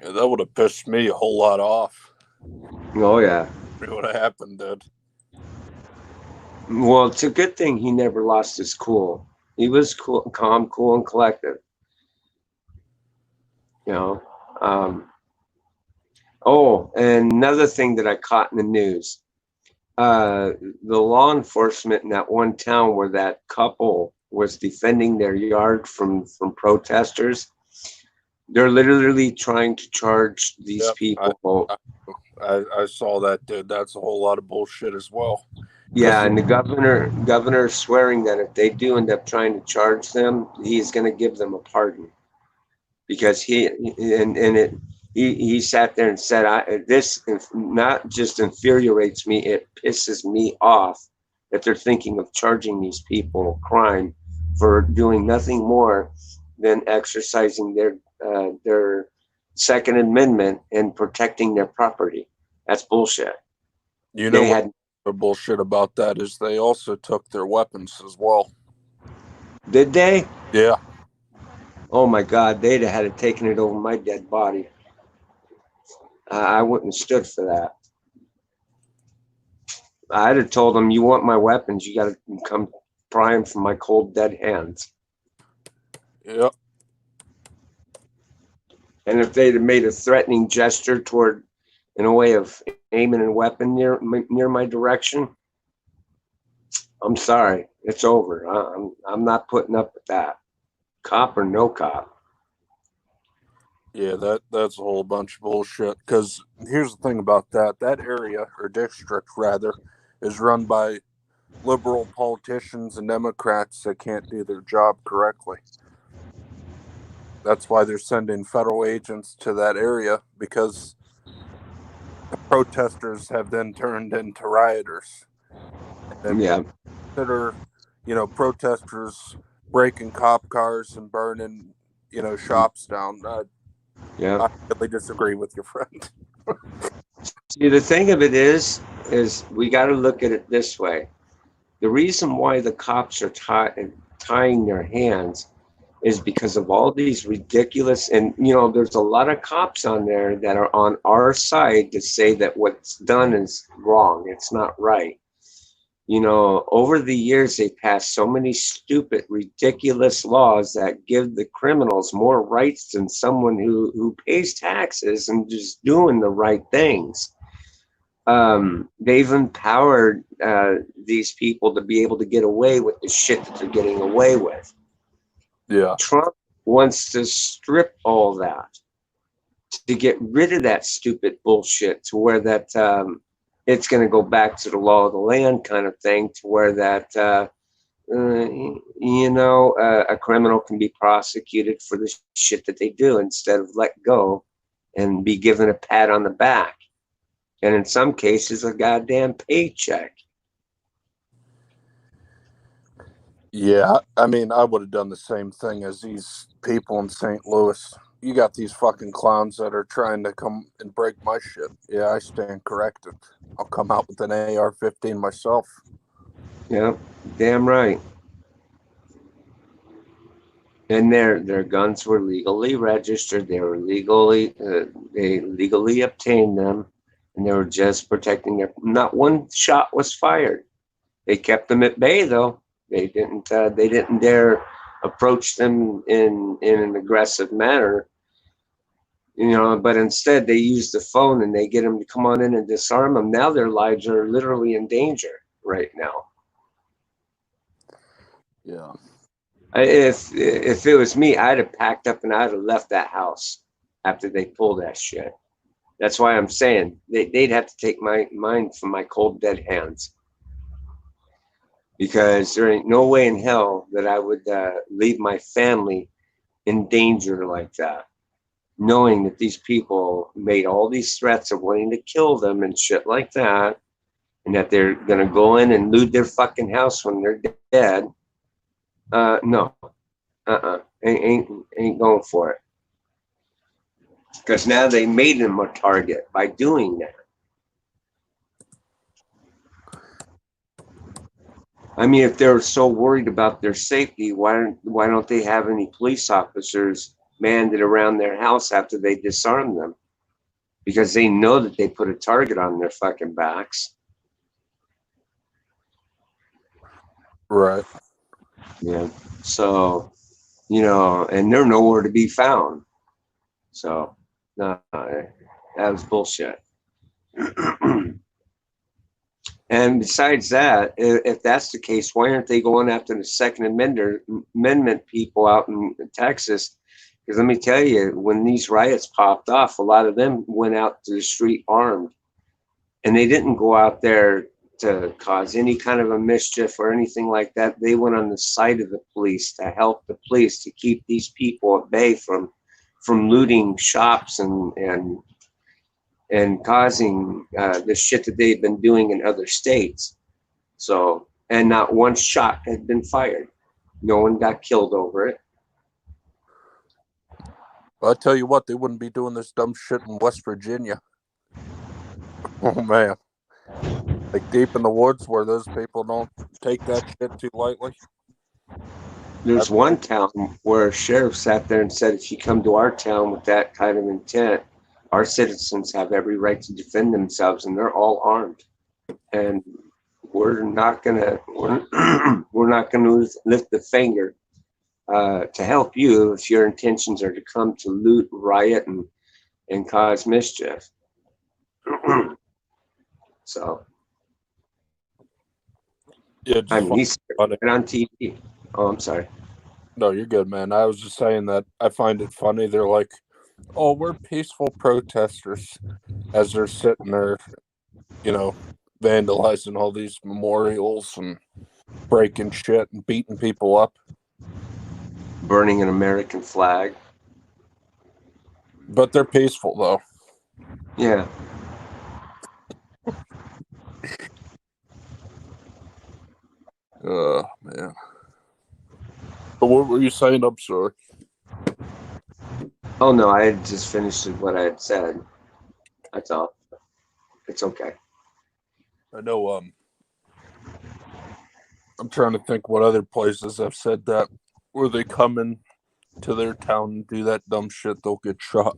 Yeah, that would have pissed me a whole lot off. Oh yeah. It would have happened, dude. Well, it's a good thing he never lost his cool. He was cool, calm, cool, and collected. You know. Oh, and another thing that I caught in the news: the law enforcement in that one town where that couple was defending their yard from protesters. They're literally trying to charge these Yep, people. I saw that, dude. That's a whole lot of bullshit as well. Yeah, and the governor is swearing that if they do end up trying to charge them, he's going to give them a pardon, because he sat there and said, this not just infuriates me, it pisses me off that they're thinking of charging these people a crime for doing nothing more than exercising their Second Amendment and protecting their property. That's bullshit. You know They what? had The bullshit about that is they also took their weapons as well. Did they? Yeah. Oh my God, they'd have had it taken it over my dead body. I wouldn't have stood for that. I'd have told them, you want my weapons, you got to come pry them from my cold, dead hands. Yep. And if they'd have made a threatening gesture toward, in a way of aiming a weapon near my direction, I'm sorry, it's over. I'm not putting up with that, cop or no cop. Yeah, that's a whole bunch of bullshit. Because here's the thing about that area, or district rather, is run by liberal politicians and Democrats that can't do their job correctly. That's why they're sending federal agents to that area, because the protesters have then turned into rioters. And Yeah, consider, protesters breaking cop cars and burning, shops down. yeah. I really disagree with your friend. See, the thing of it is we got to look at it this way. The reason why the cops are tying their hands is because of all these ridiculous, and there's a lot of cops on there that are on our side to say that what's done is wrong. It's not right. Over the years, they passed so many stupid, ridiculous laws that give the criminals more rights than someone who pays taxes and just doing the right things. They've empowered these people to be able to get away with the shit that they're getting away with. Yeah. Trump wants to strip all that, to get rid of that stupid bullshit, to where that it's going to go back to the law of the land kind of thing, to where that a criminal can be prosecuted for the shit that they do instead of let go and be given a pat on the back, and in some cases a goddamn paycheck. Yeah, I mean, I would have done the same thing as these people in St. Louis. You got these fucking clowns that are trying to come and break my shit. Yeah, I stand corrected. I'll come out with an AR-15 myself. Yeah, damn right. And their guns were legally registered. They were they legally obtained them, and they were just protecting their. Not one shot was fired. They kept them at bay, though. They didn't. They didn't dare approach them in an aggressive manner. But instead they use the phone and they get them to come on in and disarm them. Now their lives are literally in danger right now. Yeah. If it was me, I'd have packed up and I'd have left that house after they pulled that shit. That's why I'm saying they'd have to take mine from my cold dead hands, because there ain't no way in hell that I would leave my family in danger like that, knowing that these people made all these threats of wanting to kill them and shit like that, and that they're gonna go in and loot their fucking house when they're dead. No, ain't going for it. Because now they made them a target by doing that. I mean, if they're so worried about their safety, why don't they have any police officers manned around their house after they disarm them? Because they know that they put a target on their fucking backs. Right. Yeah. So, and they're nowhere to be found. So, no, that was bullshit. And besides that, if that's the case, why aren't they going after the Second Amendment people out in Texas? Because let me tell you, when these riots popped off, a lot of them went out to the street armed. And they didn't go out there to cause any kind of a mischief or anything like that. They went on the side of the police to help the police to keep these people at bay from looting shops and causing the shit that they've been doing in other states. So, and not one shot had been fired. No one got killed over it. Well, I tell you what, they wouldn't be doing this dumb shit in West Virginia. Oh man. Like deep in the woods where those people don't take that shit too lightly. There's one town where a sheriff sat there and said, if you come to our town with that kind of intent, our citizens have every right to defend themselves, and they're all armed. And we're not gonna we're not gonna lift the finger to help you if your intentions are to come to loot, riot, and cause mischief. So Yeah, I just mean, he's funny. on TV. Oh, I'm sorry. No, you're good, man. I was just saying that I find it funny. They're like, "Oh, we're peaceful protesters," as they're sitting there, vandalizing all these memorials and breaking shit and beating people up. Burning an American flag. But they're peaceful, though. Yeah. Oh, man. But what were you saying? I'm sorry. Oh no, I had just finished what I had said. That's all. It's okay. I know. I'm trying to think what other places have said that where they come in to their town and do that dumb shit, they'll get shot.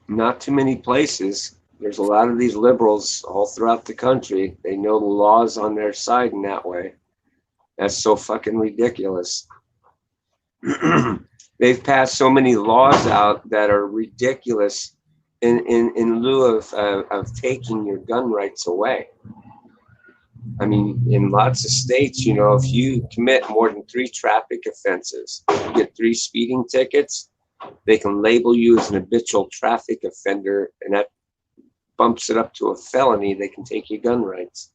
Not too many places. There's a lot of these liberals all throughout the country. They know the law's on their side in that way. That's so fucking ridiculous. They've passed so many laws out that are ridiculous in lieu of taking your gun rights away. I mean, in lots of states, if you commit more than 3 traffic offenses, you get 3 speeding tickets, they can label you as an habitual traffic offender, and that bumps it up to a felony. They can take your gun rights.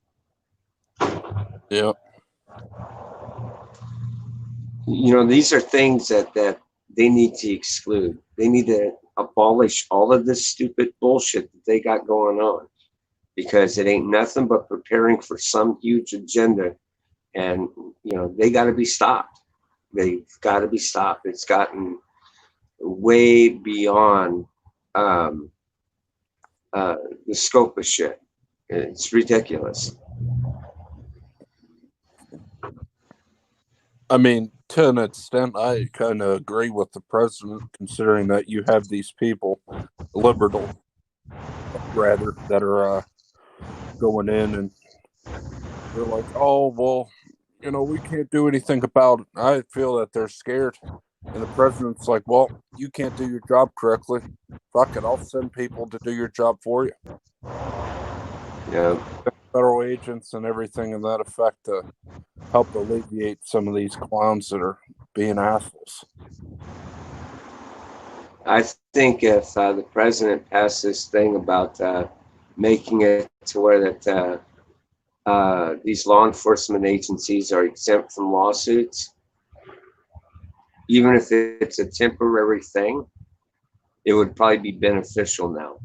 Yeah. These are things that they need to exclude. They need to abolish all of this stupid bullshit that they got going on, because it ain't nothing but preparing for some huge agenda. And, they got to be stopped. They've got to be stopped. It's gotten way beyond the scope of shit. It's ridiculous. I mean, to an extent, I kind of agree with the president, considering that you have these people, liberal, rather, that are going in and they're like, "Oh, well, we can't do anything about it." I feel that they're scared. And the president's like, "Well, you can't do your job correctly. Fuck it, I'll send people to do your job for you." Yeah. Federal agents and everything in that effect to help alleviate some of these clowns that are being assholes. I think if the president passed this thing about making it to where that these law enforcement agencies are exempt from lawsuits, even if it's a temporary thing, it would probably be beneficial now.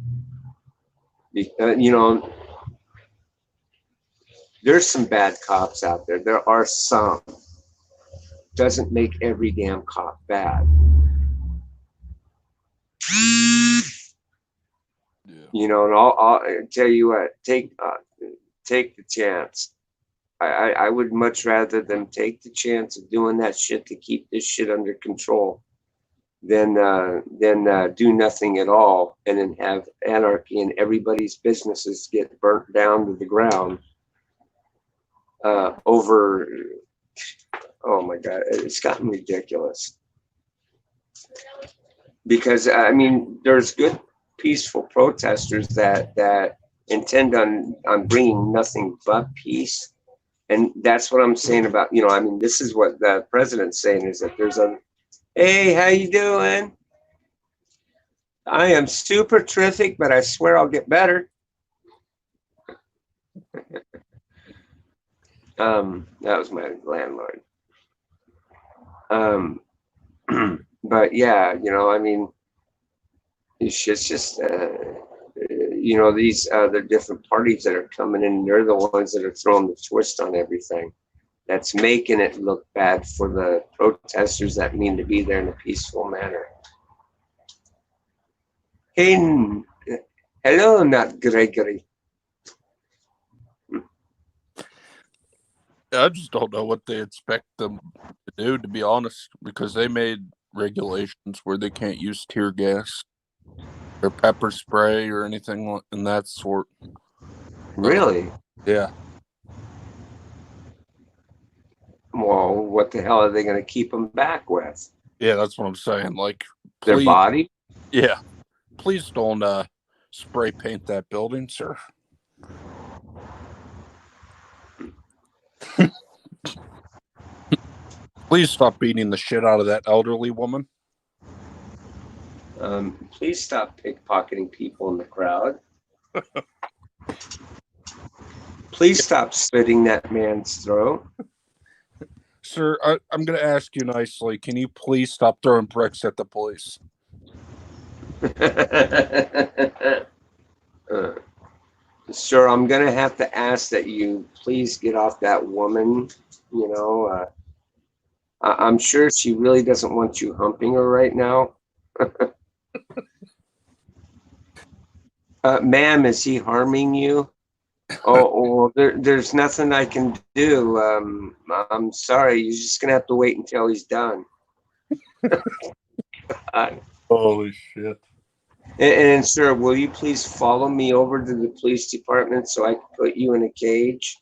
There's some bad cops out there. There are some. Doesn't make every damn cop bad. Yeah. And I'll tell you what, take the chance. I would much rather them take the chance of doing that shit to keep this shit under control than do nothing at all and then have anarchy and everybody's businesses get burnt down to the ground over. Oh my God, it's gotten ridiculous. Because I mean, there's good peaceful protesters that intend on bringing nothing but peace. And that's what I'm saying about, this is what the president's saying, is that there's hey, how you doing? I am super terrific, but I swear I'll get better. That was my landlord. But yeah, it's just these the different parties that are coming in, they're the ones that are throwing the twist on everything. That's making it look bad for the protesters that mean to be there in a peaceful manner. Hayden, Hello, not Gregory. I just don't know what they expect them to do, to be honest, because they made regulations where they can't use tear gas or pepper spray or anything in that sort. Really? Yeah. Well, what the hell are they going to keep them back with? Yeah, that's what I'm saying. Like, Their please, body? yeah, please don't spray paint that building, sir. Please stop beating the shit out of that elderly woman. Please stop pickpocketing people in the crowd. Please stop slitting that man's throat. Sir, I'm going to ask you nicely. Can you please stop throwing bricks at the police? Sir, I'm going to have to ask that you please get off that woman. You know, I'm sure she really doesn't want you humping her right now. Ma'am, is he harming you? Oh, well, there's nothing I can do. I'm sorry. You're just going to have to wait until he's done. Holy shit. And sir, will you please follow me over to the police department so I can put you in a cage?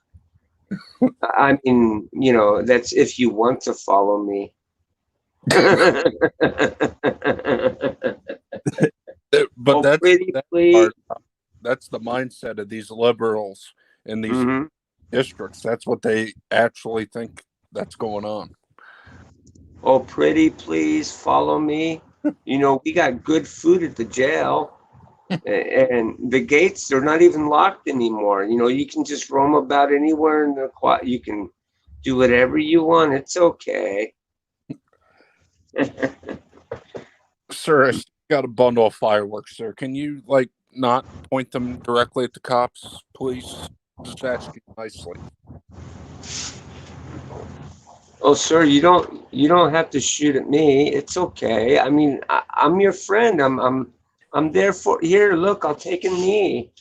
I mean, you know, that's if you want to follow me. But Oh, that's pretty that please. part. That's the mindset of these liberals in these Mm-hmm. districts. That's what they actually think that's going on. Oh, pretty please follow me. You know, we got good food at the jail. And the gates, they're not even locked anymore. You know, you can just roam about anywhere in the quiet. You can do whatever you want. It's okay. Sir, I got a bundle of fireworks, sir. Can you like not point them directly at the cops, please? Just ask you nicely. Oh, sir, you don't have to shoot at me. It's okay. I mean, I'm your friend. I'm there for here. Look, I'll take a knee.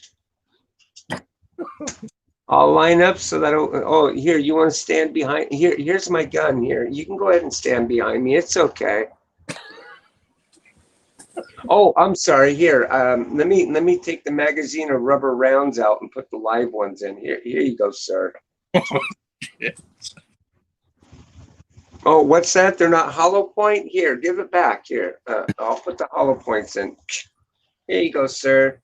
I'll line up so that oh, here, you want to stand behind here, here's my gun here. You can go ahead and stand behind me. It's okay. Oh, I'm sorry. Here, let me take the magazine of rubber rounds out and put the live ones in. Here you go, sir. Oh, what's that? They're not hollow point? Here, give it back. Here, I'll put the hollow points in. Here you go, sir.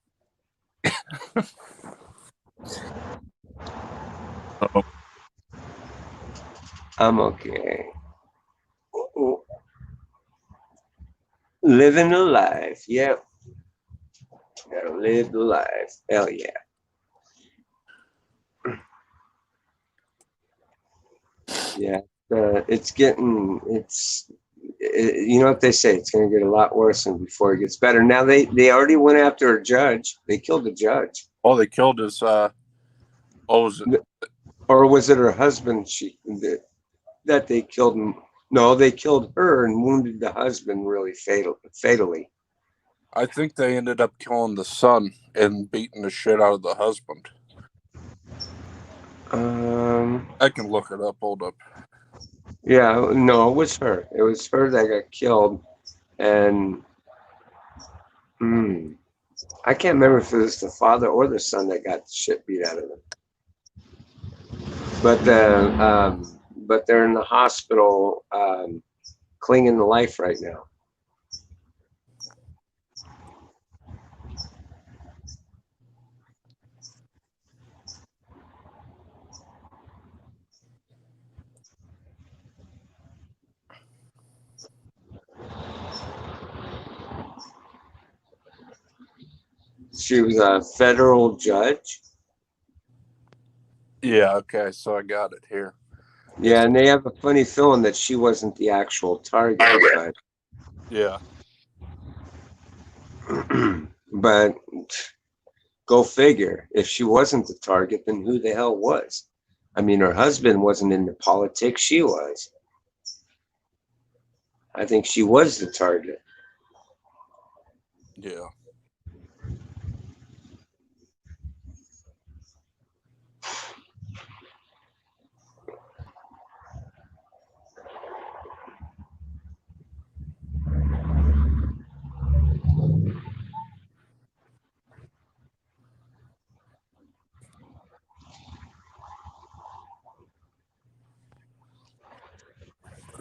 Oh, I'm okay. Ooh. Living the life. Yep. Gotta live the life. Hell yeah. Yeah. You know what they say, it's going to get a lot worse and before it gets better. Now they already went after a judge. They killed a judge. oh, they killed his what was it? Or was it her husband that they killed him? No, they killed her and wounded the husband really fatally. I think they ended up killing the son and beating the shit out of the husband. I can look it up. Hold up. Yeah, no, it was her. It was her that got killed. And I can't remember if it was the father or the son that got the shit beat out of them. But they're in the hospital, clinging to life right now. She was a federal judge. Yeah. Okay. So I got it here. Yeah, and they have a funny feeling that she wasn't the actual target, but Yeah. but go figure. If she wasn't the target, then who the hell was? I mean, her husband wasn't into politics. She was. I think she was the target. Yeah.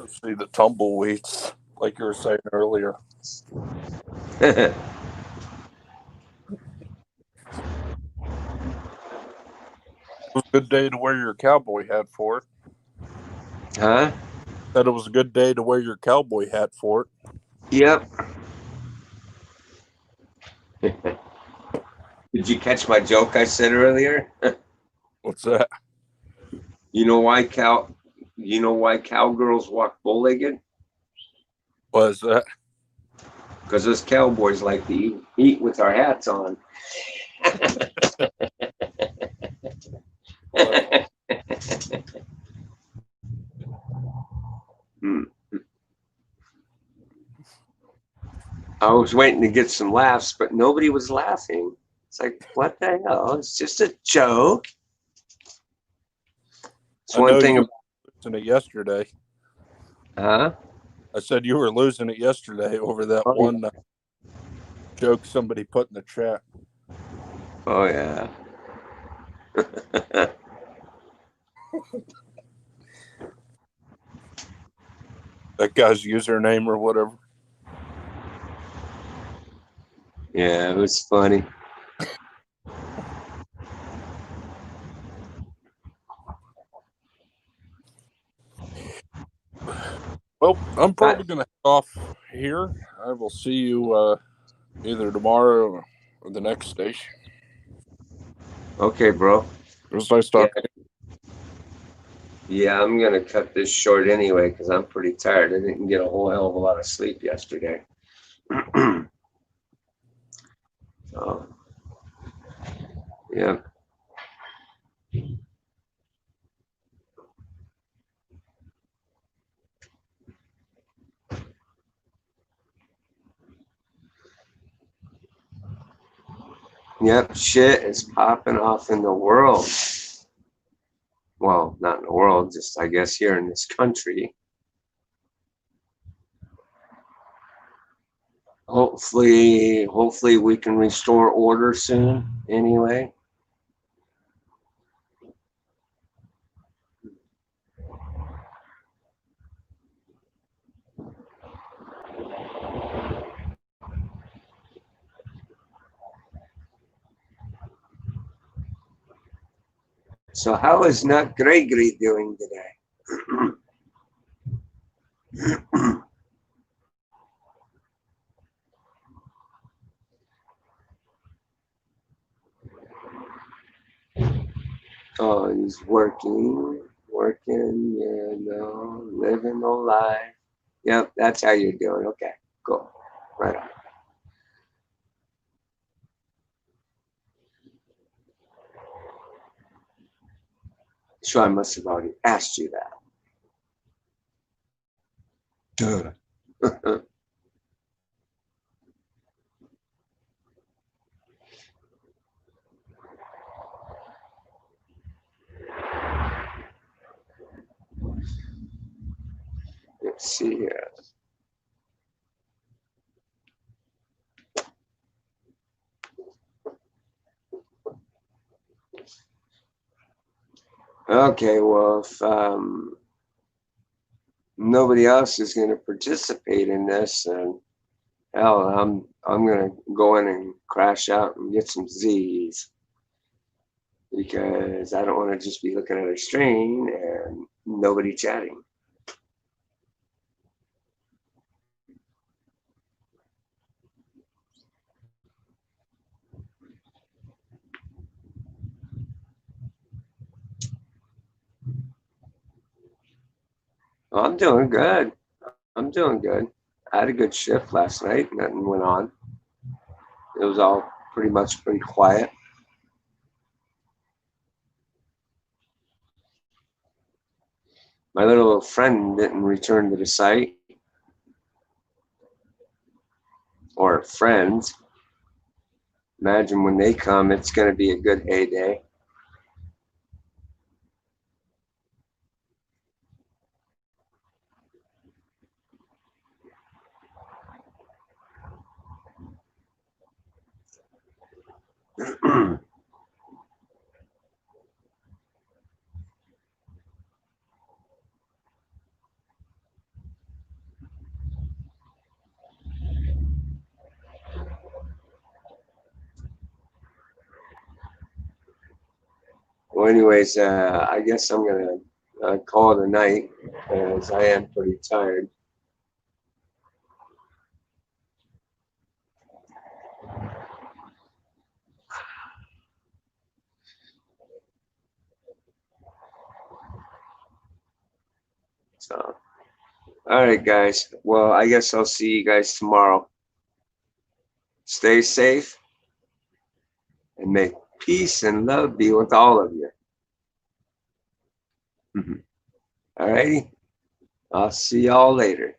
See the tumbleweeds, like you were saying earlier. It was a good day to wear your cowboy hat for it. Huh? Said it was a good day to wear your cowboy hat for it. Yep. Did you catch my joke I said earlier? What's that? You know why cowgirls walk bow-legged? What is that? Because us cowboys like to eat with our hats on. I was waiting to get some laughs, but nobody was laughing. It's like, what the hell? It's just a joke. It's I know one thing you about, were losing it yesterday. huh? I said you were losing it yesterday over that Oh, one joke somebody put in the chat. Oh yeah. That guy's username or whatever. Yeah, it was funny. Well, I'm probably going to head off here. I will see you either tomorrow or the next station. Okay, bro. It was nice talking. Yeah, I'm gonna cut this short anyway because I'm pretty tired. I didn't get a whole hell of a lot of sleep yesterday. So, yeah. Yep, shit is popping off in the world. Well, not in the world, just I guess here in this country. Hopefully we can restore order soon anyway. So how is Nut Gregory doing today? Oh, he's working, living the life. Yep, that's how you're doing. Okay, cool. Right on. So I must have already asked you that. Duh. Let's see here. Okay, well, if nobody else is going to participate in this, then hell, I'm going to go in and crash out and get some Z's because I don't want to just be looking at a screen and nobody chatting. Well, I'm doing good. I'm doing good. I had a good shift last night. Nothing went on. It was all pretty quiet. My little friend didn't return to the site, or friends. Imagine when they come, it's going to be a good heyday. So anyways, I guess I'm going to call it a night, as I am pretty tired. So, all right, guys. Well, I guess I'll see you guys tomorrow. Stay safe and may peace and love be with all of you. All righty. I'll see y'all later.